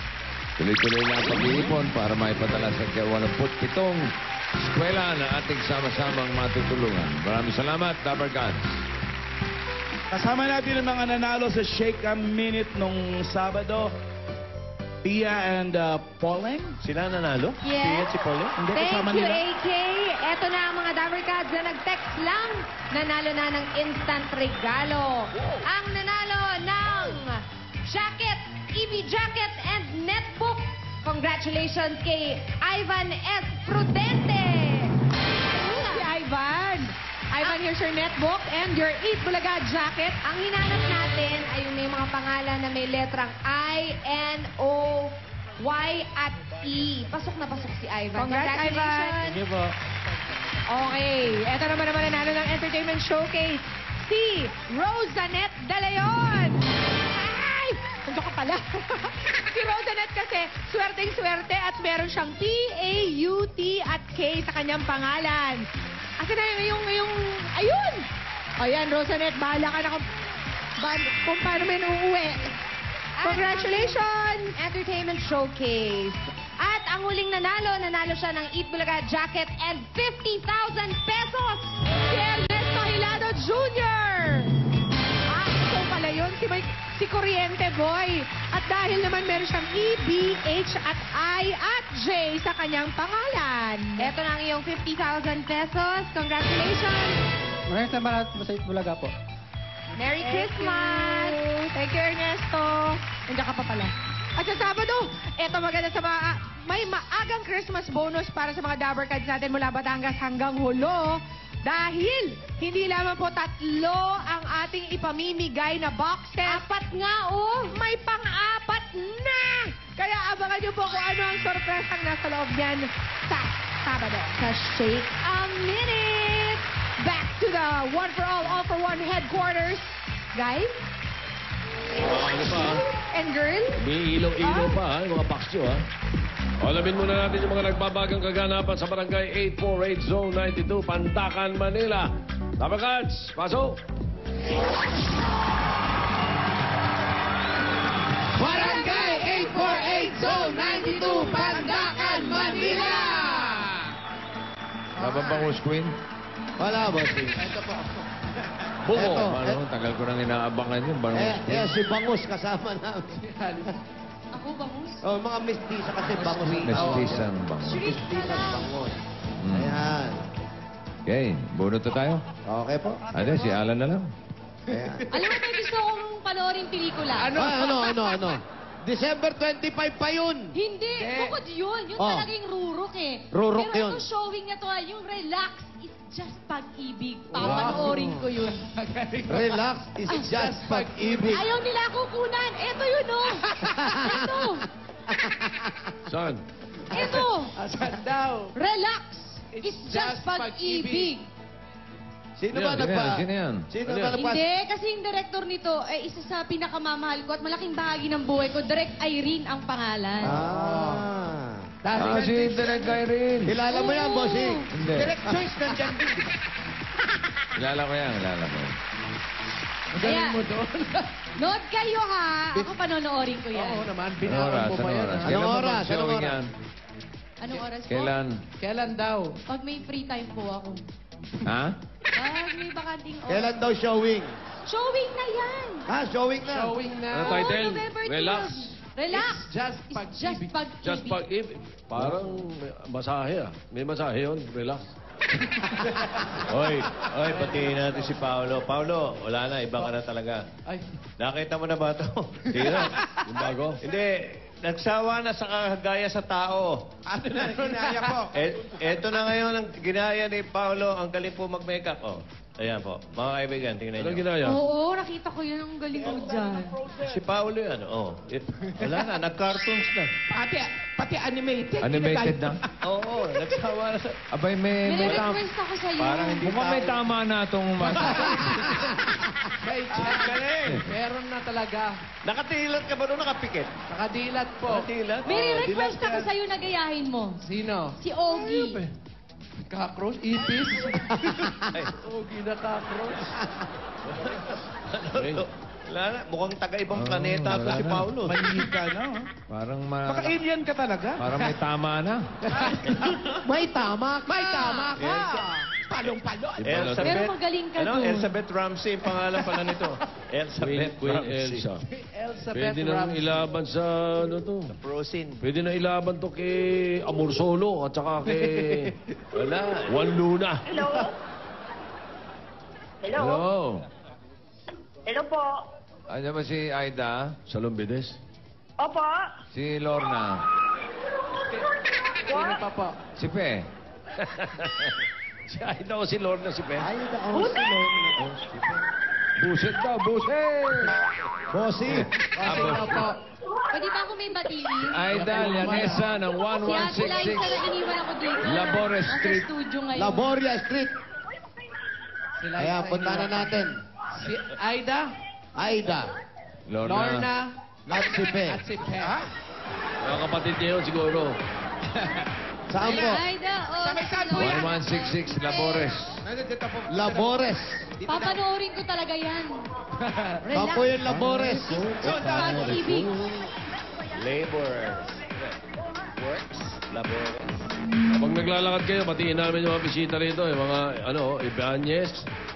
Tuloy-tuloy na ang pag-iipon para maipadala sa 87 eskwela na ating sama-samang matutulungan. Maraming salamat, Dapper Gods. Kasama natin ang mga nanalo sa Shake a Minute nung Sabado. Pia and Pauling. Sila nanalo? Yes. Pia at si Paulo? Hindi, kasama Thank you, nila. AK. Eto na ang mga Dabber Cats na nag-text lang. Nanalo na ng instant regalo. Ang nanalo ng jacket, EB jacket, and netbook. Congratulations kay Ivan S. Prudente. Si Ivan. Ivan, here's your netbook and your Eat Bulaga jacket. Ang hinanap natin ay yung may mga pangalan na may letrang I, N, O, Y, at E. Pasok na pasok si Ivan. Congrats, Ivan. Thank you po. Okay, eto naman nanalo ng Entertainment Showcase, si Rosanet De Leon. Ay! Nandiyan ka pala. Si Rosanet kasi, swerteng-swerte at meron siyang P-A-U-T at K sa kanyang pangalan. Asa na yung ayun! Ayan, Rosanet, bahala ka na kung paano may uuwi. Congratulations! Entertainment Showcase. At ang huling nanalo siya ng Eat Bulaga jacket and 50,000 pesos! Si Ernesto Hilado Jr. Ito pala yun, si Kuryente Boy. At dahil naman meron siyang E, B, H, at I, at J sa kanyang pangalan. Ito na ang iyong 50,000 pesos. Congratulations! Maraming salamat sa Eat Bulaga po. Merry Christmas! Thank you, Ernesto. Nandiyan ka pa pala. At sa Sabado, eto maganda sa may maagang Christmas bonus para sa mga Dabber Cats natin mula Batangas hanggang Hulo. Dahil hindi lamang po 3 ang ating ipamimigay na boxes. 4 nga, oh! May pang-4 na! Kaya abangan niyo po kung ano ang sorpresang nasa loob niyan sa Sabado. Sa Shake a Minute! Back to the One for All for One headquarters. Guys? Ano pa? And girl? May ilaw-ilaw pa, ha? Yung mga paksyo, ha? Alamin muna natin yung mga nagbabagang kaganapan sa Barangay 848 Zone 92, Pandacan, Manila. Dabber Cats, pasok! Barangay 848 Zone 92, Pandacan, Manila! Laban bangus, Queen? Wala, bossing. Ito po. Buko. Eto, Ano, tagal ko nang inaabangan yun. Bangus, Queen. Si Bangus kasama namin. Ako, bangus? Oh, mga mistisa kasi Bangus. Mestisang bangus. Mistisa Bangus. Mm. Ayan. Okay, bunot na tayo. Okay po. Ano, si Alan na lang. Ayan. Alam mo, may gusto kong panoorin pelikula. Ano? December 25 pa yun. Hindi, bukod yun. Yun Oh. talagang rurok eh. Rurok Pero yun. itong showing na to, yung relax is just pag-ibig. Papanoorin ko yun. Relax is just pag-ibig. Ayaw nila kukunan. Eto yun, oh. Eto. Saan? Eto. Asan daw? Relax is just pag-ibig. Sino ba nagpa... Sino yan? Sino ba nagpa... Hindi, kasi yung director nito ay isa sa pinakamamahal ko at malaking bahagi ng buhay ko. Direct Irene ang pangalan. Si Direk Irene. Kilala mo yan, bossing. Hindi. Direct choice nandyan din. Kilala ko yan. Kaya, mo doon. nood kayo ha. Ako panonoorin ko yan. Oo naman, Anong binawan oras? mo pa yan. Anong oras? ah. Kailan ba oras? mag-showing Anong oras? yan? Anong oras po? Kailan? Kailan daw? Pag may free time po ako. Ha? Pag may bakanting oras. Kailan daw showing? Showing na yan. Showing na. Showing na. Ano title? November 12. Relax. Relax. It's just It's pag-ibig. just pag-ibig. Just pag-ibig. Parang masahe ah. May masahe yun. Relax. Oy, patiin natin si Paolo. Paolo, wala na, iba ka na talaga. Ay, Nakita mo na ba ito? Tira. Yung bago. Hindi, nagsawa na sa kagaya sa tao. Ano na, hinaya po. Eto na ngayon ang ginaya ni Paolo. Ang galing po mag-makeup. Oh, ayan po. Mga kaibigan, tingnan Anong niyo. ginaya? Oo, nakita ko yun. Ang galing mo dyan. Si Paolo yan. Oh. Wala na, nag-cartoons na. Pati animated. Animated na. Oo, nagsawa na sa... Abay, may tama. Nire-request ako sa'yo. Parang hindi Mukhang may tao. tama na itong masa. may galing. Meron na talaga. Nakatilat ka ba doon? Nakapikit? Nakadilat po. Nakatilat? May request dilat ako ka. sa'yo na gayahin mo. Sino? Si Ogie. Cockroach? Ipis? Ogie na cockroach. Wala na. Mukhang taga-ibang Oo, planeta wala si na. Paolo. Mali ka, no? Parang Baka alien ka talaga. Parang may tama na. May tama ka. May tama ka. Palong-palo. Elizabeth. Pero magaling ka dun. Elizabeth Ramsey, ang pangalan pala nito. Elizabeth Queen Ramsey. Elsa. Elizabeth Pwede nang Ramsey. ilaban sa ano to. Frozen. Pwede na ilaban to kay Amor Solo at saka kay Wala. Juan Luna. Hello? Hello? Hello. Hello po? Ano ba si Aida? Sa Lumbides. Opo? Si Lorna? Sino pa po? Si Pe? Si Aida o si Lorna si Pe? Buset daw, buset! Bossy. Sino po? Pwede ba ako may batiin? Aida Llanesa ng Si Ate Liza na 1166 iniwan ako dito. Labores Nasa Street. studio ngayon. Laboria Street. Sila Kaya yung punta na natin. Si Aida, Aida. Lorna, At si Pe. at si Pe. Mga kapatid niya yun siguro. Saan po? Aida, oh. saan po yan? 1166 Labores. Nandito po. Labores. Papanoorin ko talaga yan. Saan po yung Labores? Pag-ibig. Labor. Works. Labor. Kapag naglalakad kayo, batiin namin yung mga bisita rito. Yung mga, Ibanez,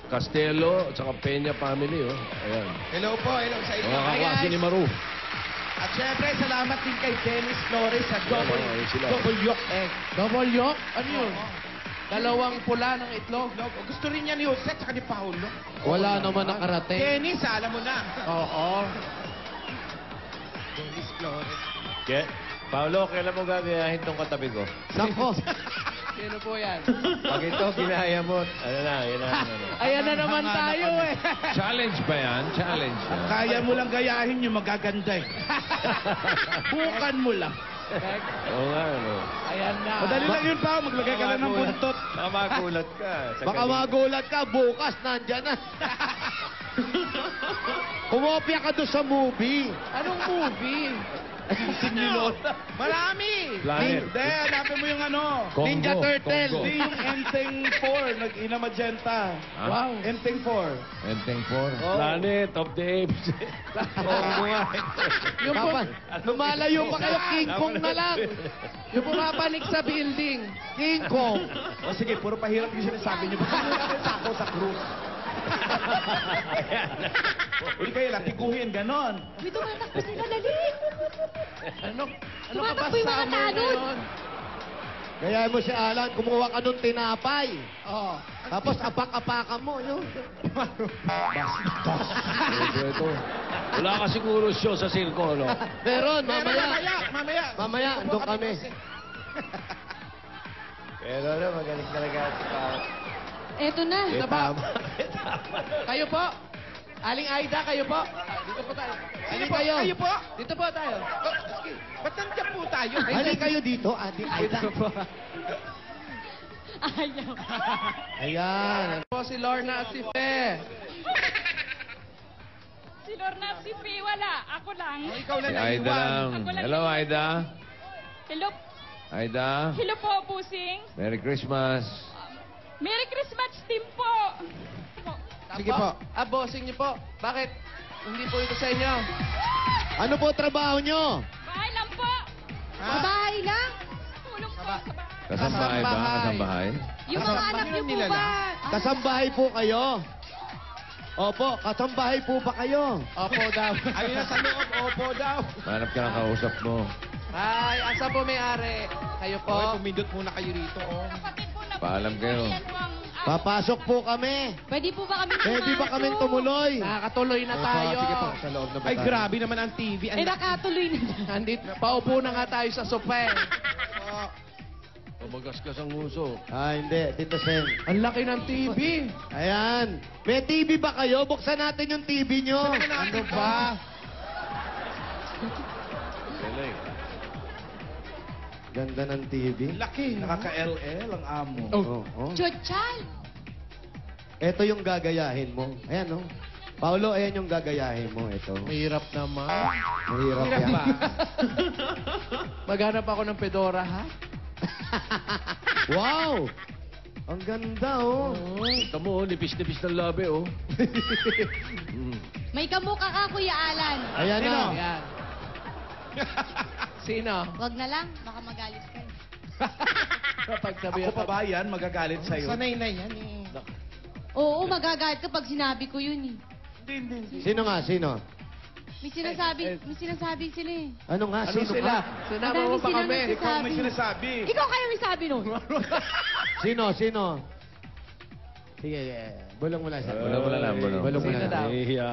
Castelo, at saka Peña family. Oh. Ayan. Hello po, hello sa inyo. Mga kaklase ni Maru. At syempre, salamat din kay Dennis Flores sa ayun sila. double yolk egg. Double yolk? Ano yun? Dalawang pula ng itlog. Gusto rin niya ni Jose at saka ni Paolo. Wala naman nakarating. Dennis, alam mo na. Oo. Dennis Flores. Paolo, kailan mo gagayahin tong katabi ko? Nako. Sino po yan? Pag ito, ginaya mo, ano na, yun na. Ayan na naman tayo eh. Challenge ba yan? Challenge yan. Kaya mo lang gayahin yung magaganda eh. Bukan mo lang. Oo nga, ano. Ayan na. Madali lang yun pa, maglagay ka lang ng buntot. Baka magulat ka. Baka magulat ka, bukas nandyan na. Kumopya ka doon sa movie. Anong movie? Marami! Planet. Hindi, hanapin mo yung ano. Congo, Ninja Turtle. Congo. Hindi yung Enteng 4, nag-ina magenta. Wow. Enteng 4. Enteng 4. Planet of the Apes. Oo nga. Yung Papa, lumalayo pa kayo, King Kong na lang. Yung pumapanik sa building. King Kong. O sige, puro pahirap yung sinasabi niyo. Baka natin sako sa cruise. Hindi kayo lang, tiguhin, ganon. Uy, tumatakbo sila, dali. Ano ka ba Tumatakbo yung mga summer tanod. ngayon? Kaya mo si Alan, kumuha ka nung tinapay. Oo. Tapos apak-apakan mo. Yun. Ito. Wala ka siguro show sa circo, no? Meron, Mamaya. Mamaya, andun kami. Pero ano, magaling talaga si Paolo. Eto na. Tama. Kayo po. Aling Aida, kayo po. Dito po tayo. Sino po? Kayo po? Dito po tayo. Sige, ba't nandiyan po tayo? Halika kayo dito, Ate Aida. Dito po. Ayaw. Ayan. Po si Lorna at si Fe. Si Lorna, si P, wala. Ako lang. Ikaw Si lang Aida naiwan. lang. Hello, Aida. Hello, Aida. hello po, Pusing. Merry Christmas. Merry Christmas team po. Sige po. Bossing niyo po. Bakit? Hindi po ito sa inyo. Ano po trabaho nyo? Bahay lang po. Sa bahay lang. Tulong po sa bahay. Kasambahay ba? Kasambahay? Yung mga anak niyo po ba? Kasambahay po kayo. Opo, kasambahay po ba kayo? Opo daw. Ayun na sa loob, opo daw. Hanap ka ng kausap mo. Ay, asa po may-ari? Kayo po? Okay, pumindot muna kayo rito, oh. Paalam kayo. Papasok po kami. Pwede po ba kami Pwede ba kami tumuloy? Nakakatuloy na tayo. Sige po, sa loob na ba Ay, tayo? grabe naman ang TV. Eh, nakatuloy na. Andit, paupo na nga tayo sa sopa eh. Magasgas ang uso. Hindi. Tito Sen. Ang laki ng TV. Ayan. May TV ba kayo? Buksan natin yung TV nyo. Ano ba? Galing. Ganda ng TV. Laki. Nakaka-LL ang amo. Oh. Chuchal! Ito yung gagayahin mo. Ayan, oh. Paulo, ayan yung gagayahin mo. Ito. Mahirap naman. Mahirap Hirap yan. ba? Maghanap ako ng Fedora, ha? Wow! Ang ganda, oh. Ito mo, nipis-nipis ng labi, oh. May kamukha ka, Kuya Alan. Ayan na. Ayan. Sino? Wag na lang, baka magalit ka. Kapag sabi Ako pa ba yan? Magagalit sa'yo. Sanay na yan eh. Oo, magagalit ka pag sinabi ko yun eh. Sino nga? Sino? May sinasabi sila eh. Ano nga? Ano Sino sila? ka? Sinama mo pa kami. Ikaw may sinasabi. Ikaw kayo may sabi nun. Sino? Sige, bulong mo lang siya. Bulong mo na lang, bulong. Bulong mo Sino na lang. daw? Nahihiya.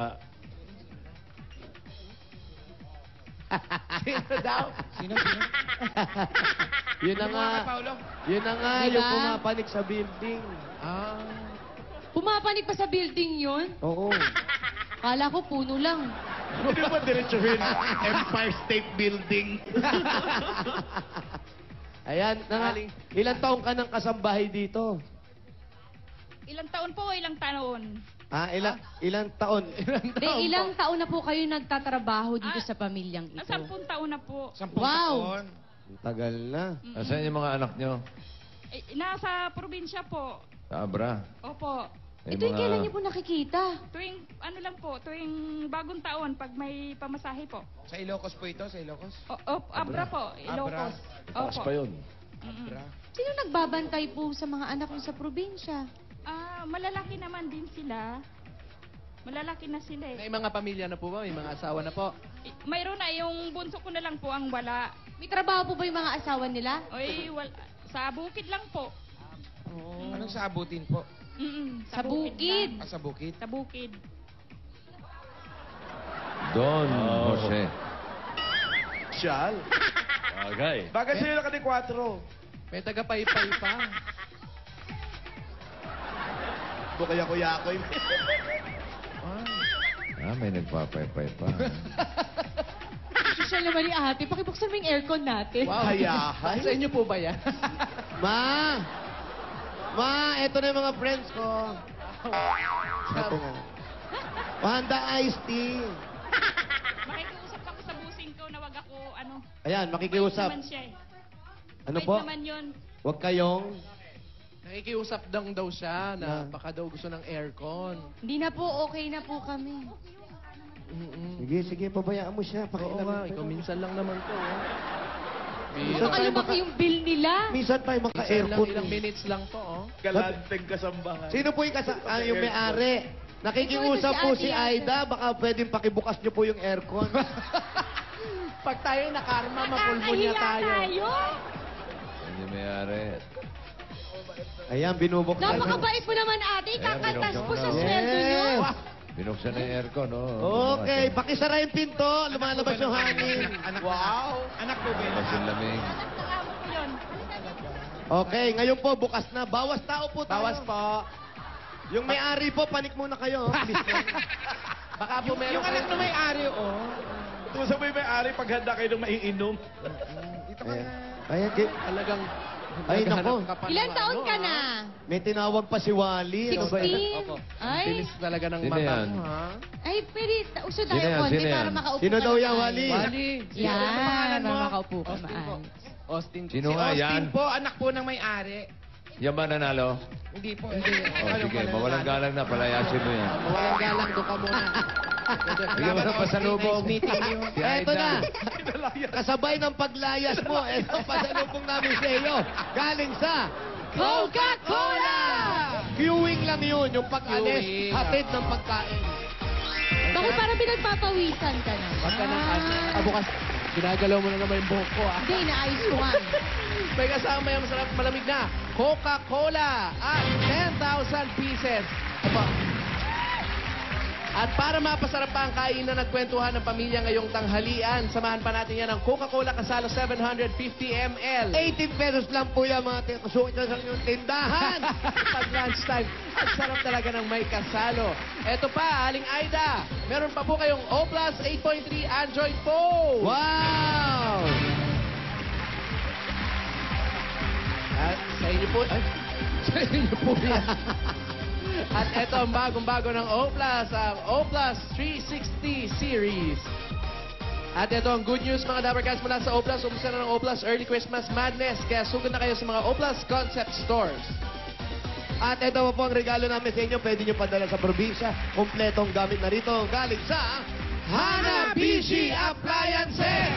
Sino daw? Yun na nga. Yun na nga, Diba? yung pumapanik sa building. Ah. Pumapanig pa sa building yun. Oo. Kala ko puno lang. Hindi ba diretsuhin? Empire State Building. Ayan, na nga. Ilang taong ka ng kasambahay dito? Ilang taon po o ilang taon? Ilang taon? De, ilang taon na po kayo nagtatrabaho dito sa pamilyang ito? 10 taon na po. 10 Wow. taon. Ang tagal na. Asan yung mga anak nyo? Nasa probinsya po. Sa Abra. Opo. May Ito yung kailan niyo po nakikita? Tuwing, ano lang po, tuwing bagong taon, pag may pamasahe po. Sa Ilocos po ito, sa Ilocos? Abra po, Ilocos. Taas pa yun. Sino nagbabantay po sa mga anak niyo sa probinsya? Malalaki naman din sila. Malalaki na sila eh. May mga pamilya na po ba? May mga asawa na po? Mayroon na, yung bunso ko na lang po ang wala. May trabaho po ba yung mga asawa nila? Oy, sa bukid lang po. Anong sa abutin po? Sa bukid. Sa bukid? Sa bukid. Don Jose. Siyal. Bagay. Bagay sa'yo nakati-4. May taga-paypay pa. Bukaya kuya-koy. May nagpapaypay pa. Social naman ni ate. Pakibuksan mo yung aircon natin. Wow. Hayahay. Sa inyo po ba yan? Ma! Eto na yung mga friends ko. Eto na. Panda iced tea. Makikiusap ako sa busing ko na wag ako, Ayan, makikiusap. naman siya eh. Ano Wait po? naman yun. Huwag kayong... Nakikiusap daw siya na baka daw gusto ng aircon. Hindi na po, okay na po kami. Sige, pabayaan mo siya. Oo Pakialam nga, mo. ikaw minsan lang naman to. Baka lumaki yung bill nila. Minsan tayo Minsan lang, maka-aircon. ilang minutes lang to, oh. Galanteng kasambahay. Sino po yung may-ari? Nakikiusap po si Aida. Baka pwedeng pakibukas niyo po yung aircon. Pag tayo nakarma, mapulmonya tayo. Yan yung may-ari. Ayan, binubuksan. Napakabait mo naman ate. Kakaltas po sa sweldo nyo. Binuksan na yung aircon, oh. Okay, pakisara yung pinto. Lumalabas yung hangin. Wow. Anak ko ba yun? Labas yung lamig. Amo ko yun. Okay, ngayon po, bukas na. Bawas tao po tayo. Bawas po. Yung may-ari po, panik muna kayo. Please lang. Baka po meron Yung anak na may-ari, oh. Ito sa may-ari, paghanda kayo ng maiinom. Ayan, Talagang... Ay, nako. Ilan taon ka na? May tinawag pa si Wally. Ano ba yun? 16? Ay, Bilis talaga ng Sino mata yan? mo, ha? ay, pwede. Uso Sino tayo yan? konti Sino para yan? makaupo Sino ka daw na yan, tayo. Wally? Wally. Yan, para makaupo ka maayos. Austin. Sino nga yan? po, anak po ng may-ari. Yan ba nanalo? Hindi po. Oh, sige, mawalang galang na. Palayasin mo yan. Mawalang galang, doon ka muna. Bigyan mo ng pasalubong. Nice meeting you. Si Eto Aida. na. Kasabay ng paglayas mo. Eto, pasalubong namin sa iyo. Galing sa Coca-Cola! Queuing lang yun, yung pag-alis, Queuing, hatid ng pagkain. Bakit parang pinagpapawisan ka na? Pagka bukas, ginagalaw mo na naman yung buhok ko, ah. Hindi, inaayos ko nga. May kasama yung masarap malamig na Coca-Cola at 10,000 pieces. Aba. At para mapasarap pa ang kainan at kwentuhan ng pamilya ngayong tanghalian, samahan pa natin yan ng Coca-Cola Kasalo 750 ml. 80 pesos lang po yan, mga suot na sa inyong tindahan. Pag lunchtime, ang sarap talaga ng may kasalo. Eto pa, Aling Aida, meron pa po kayong O Plus 8.3 Android phone. Wow! At sa inyo po, ay, sa inyo po yan. At eto ang bagong-bago ng O Plus, ang O Plus 360 series. At ito ang good news mga Dabarcats mula sa O Plus. Umpisa na ng O Plus Early Christmas Madness. Kaya sugod na kayo sa mga O Plus Concept Stores. At ito po ang regalo namin sa inyo. Pwede nyo padala sa probinsya. Kompletong gamit na rito. Galing sa Hanabishi Appliances.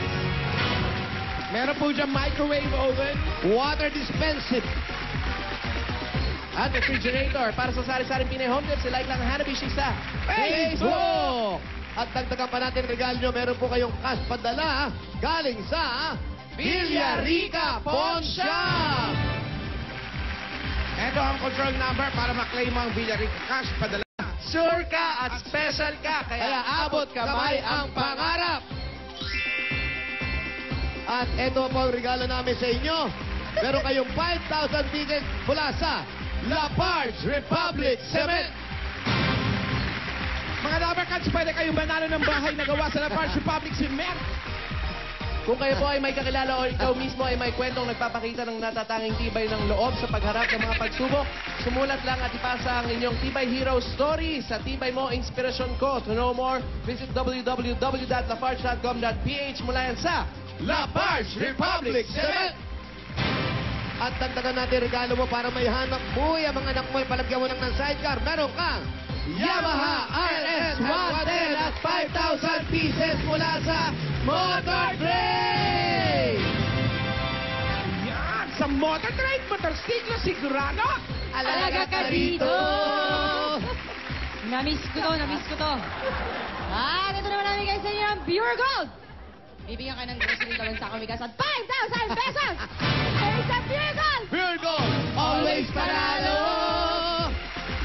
Meron po dyan microwave oven Water dispensing. at refrigerator. Para sa sari-saring Pinay Home Tips, like lang Hanabishi sa Facebook. At dagdagan pa natin regalo nyo. Meron po kayong cash padala galing sa Villarica Pawn Shop. Ito ang control number para maklaim mo ang Villarica Cash. Padala. Sure ka at special ka, kaya abot kamay ang pangarap. At ito po ang regalo namin sa inyo. Meron kayong 5,000 pieces mula sa Lafarge Republic Cement. Mga Dabarcats, pwede kayong manalo ng bahay na gawa sa Lafarge Republic Cement. Kung kayo po ay may kakilala o ikaw mismo ay may kwentong nagpapakita ng natatanging tibay ng loob sa pagharap ng mga pagsubok, sumulat lang at ipasa ang inyong Tibay Hero Story sa Tibay Mo Inspirasyon Ko. To know more, visit www.lafarge.com.ph mula yan sa Lafarge Republic Cement. At dagdagan natin regalo mo para may hanap buhay ang mga anak mo. Palagyan mo lang ng sidecar. Meron kang Yamaha RS110 at 5,000 pieces mula sa Motor Trade. Yan! Sa Motor Trade, motorsiklo sigurado. Alaga ka dito! Namiss ko to, namiss ko to. At ito naman namin guys sa inyo ng Pure Gold. Bibigyan ka ng grocery naman sa kamigas at 5,000 pesos! Ay, sa Pure Gold! Pure Gold, always panalo!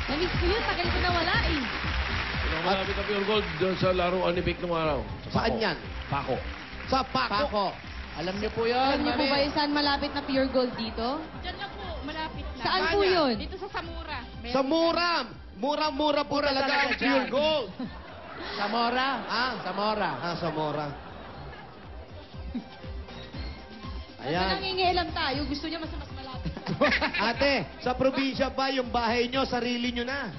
Namiss ko yun, tagal ko nawala eh. Malapit ang pure gold doon sa laruan ni Vic nung araw. Sa Saan Paco. yan? Paco. Sa Paco. Pako. Alam niyo po yun, Alam niyo po mami. ba yung saan malapit na Pure Gold dito? Diyan lang po, malapit lang. Saan po yun? Dito sa Samura. Sa Muram. Murang-mura po talaga ang talaga Pure dyan. Gold. Samora. Samora. Sa Mora. Basta Ayan. nangingialam tayo, gusto niya mas malapit. Ate, sa probinsya ba yung bahay nyo, sarili nyo na?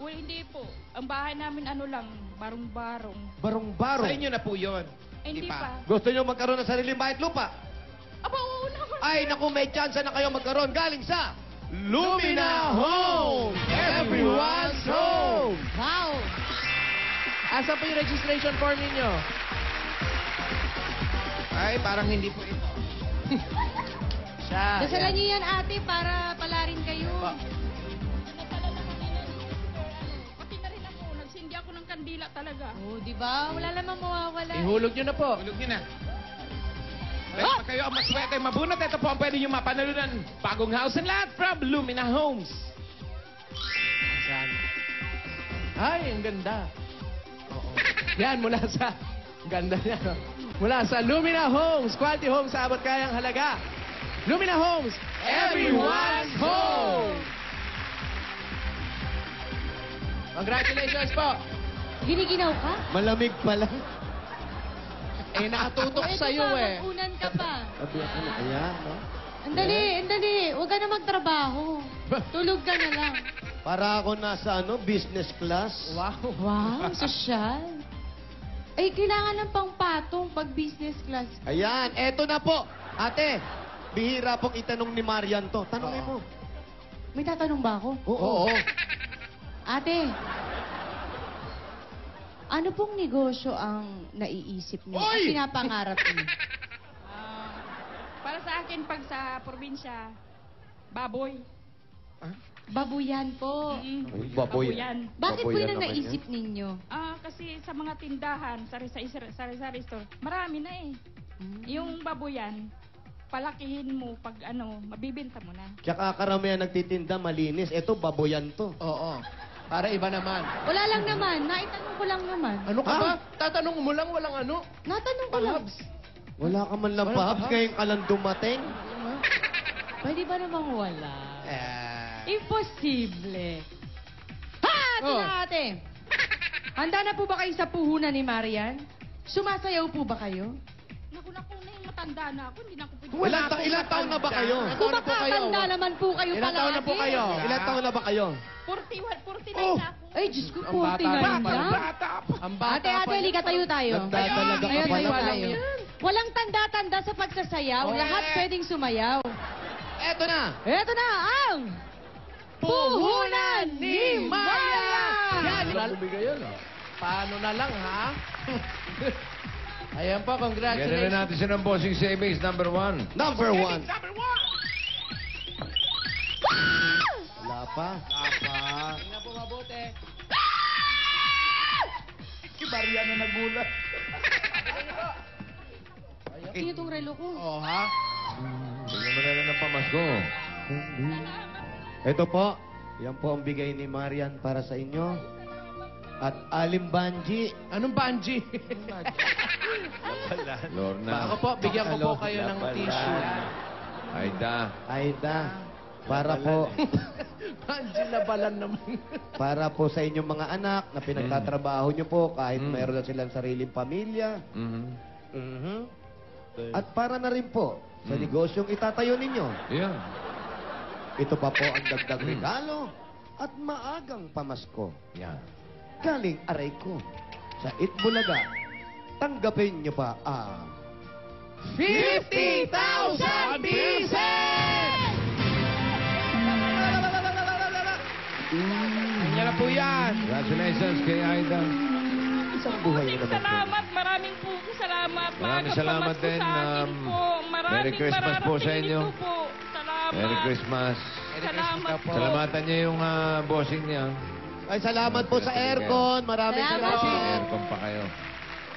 Well, hindi po. Ang bahay namin ano lang, barong-barong. Barong-barong. Sa inyo na po yun. Hindi pa. Gusto nyo magkaroon ng sariling bahay at lupa? Aba, oo naman. Ay, naku, may chance na kayo magkaroon galing sa Lumina Home! Everyone's home! Wow! Asa po yung registration form ninyo? Ay, parang hindi po ito. Siya. Dasalan niyo yan ate para pala rin kayo. Nasala na kami ng pati na rin ako. Nagsindi ako ng kandila talaga. Oh, di ba? Wala namang mawawala. Ihulog nyo na po. Tulog nyo na. Pwede pa kayo ang maswerte mabunot. Ito po ang pwede nyo mapanalunan. Bagong house and lot from Lumina Homes. Saan? Ay, ang ganda. Oo. Yan, mula sa... Ganda niya, no? Mula sa Lumina Homes. Quality homes sa abot kayang halaga. Lumina Homes, everyone's home! Congratulations po. Giniginaw ka? Malamig pala. Eh, nakatutok Ito sa'yo pa, eh. mag-unan ka pa. Ayan, no? Andali, andali. Huwag ka na magtrabaho. Tulog ka na lang. Para ako nasa business class. Wow. Wow, sosyal. Ay, kailangan ng pangpatong pag business class. Ayan, eto na po. Ate, bihira pong itanong ni Marian to. Tanongin mo. May tatanong ba ako? Oo. Ate, ano pong negosyo ang naiisip niyo? At Oy! pinapangarap niyo? Para sa akin, pag sa probinsya, baboy. Babuyan po. Baboyan. Bakit po Baboyan yun ang naman naisip ninyo? Kasi sa mga tindahan, sari-sari store, marami na eh. Yung babuyan, palakihin mo pag mabibenta mo na. Tsaka karamihan nagtitinda, malinis. Ito, baboyan to. Oo. Para iba naman. Wala lang naman. Naitanong ko lang naman. Ano ka ba? Tatanong mo lang, walang ano? Natanong ko lang. Wala ka man lang pahabs, ngayon ka lang dumating. Pwede ba namang wala? Imposible. Ha! Ito Oh. na ate. Handa na po ba kayo sa puhunan ni Marian? Sumasayaw po ba kayo? Naku na yung matanda na ako, hindi na ako pwede. Ilang taon na ba kayo? Ilang taon na po kayo? Kumakatanda naman po kayo Ilang palagi. taon na po kayo? Ilang taon na ba kayo? 49 na ako. Ay, Diyos ko, Ang bata 49 pa. lang. Ang bata Ate, ate, halika tayo tayo. Nagdadalaga ka Ayun, pa tayo lang. tayo. Walang tanda-tanda sa pagsasayaw. Okay. Lahat pwedeng sumayaw. Eto na. Eto na ang puhunan ni Marian! Yan, paano na lang, ha? Ayan po, Ganun congratulations. na natin siya ng Bossing Savings number 1. Number 1. Wala pa. Tingnan po mabuti. Si Marian na nagulat. Sino itong relo ko? Oh, ha? Tingnan mo na lang ng pamasko. Ito po. Yan po ang bigay ni Marian para sa inyo. At Alim Banji. Anong banji? Lorna. Ako po, bigyan ko po kayo ng tissue. Aida. Para po, Banji na balan naman. para po sa inyong mga anak na pinagtatrabaho nyo po kahit mayroon na silang sariling pamilya. Mhm. Mhm. At para na rin po sa negosyong itatayo ninyo. Yan. Ito pa po ang dagdag regalo at maagang pamasko. Yan. Galing aray ko sa Itbulaga. Tanggapin nyo pa ang 50,000 pieces! Yan na po yan. Congratulations kay Aida. isang buhay na naman po. Salamat, maraming po salamat. Maraming Maagang salamat pamasko din. sa akin po. Maraming Merry Christmas po sa mararating inyo. ito po. Salamat. Merry Christmas. Salamat po. Salamatan niya yung bossing niya. Ay, salamat po sa aircon. Maraming Salamat. salamat. Aircon pa kayo.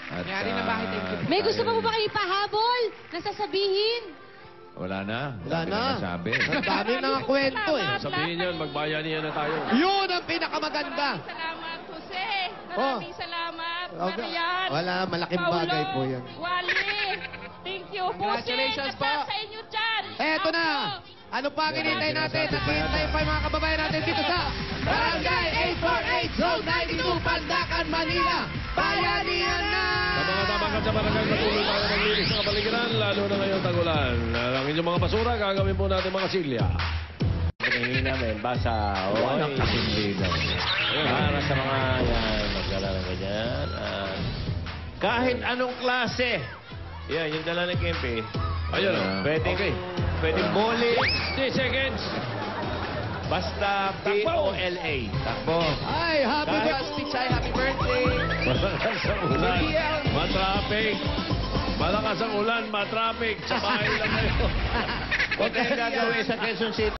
At, Nangyari na bahay, thank you. May gusto pa po ba kayo ipahabol? Nasasabihin? Wala na. Wala na. Sabi. Ang dami ng kwento eh. Sabihin yan, magbayanihan na tayo. Yun ang pinakamaganda. Salamat, Jose. Oh. Maraming salamat. Marian. Wala, malaking Paulo, bagay po yan. Wally. Thank you, Congratulations Jose. po. Sa inyo dyan. Eto na. Ano pa ang hinihintay natin? Naghihintay pa yung mga kababayan natin dito sa Barangay 848 Zone 92, Pandacan, Manila. Bayanihan na! Sa mga tabakan sa barangay, patuloy tayo maglinis ng kapaligiran, lalo na ngayong tagulan. Ang inyong mga basura, gagawin po natin mga silya. Hinihingi namin, basa. Oy, hindi na. Para sa mga yan, magdala ng ganyan. Kahit anong klase. Yan, yung dala ng Kempe. Ayun, Pwedeng bowling. 10 seconds. Basta B-O-L-A. Takbo. Ay, happy Happy birthday. Happy birthday. Malakas ang ulan. Matraffic. Malakas ang ulan, matraffic. Sa bahay lang kayo. Huwag kayong gagawin sa Quezon City.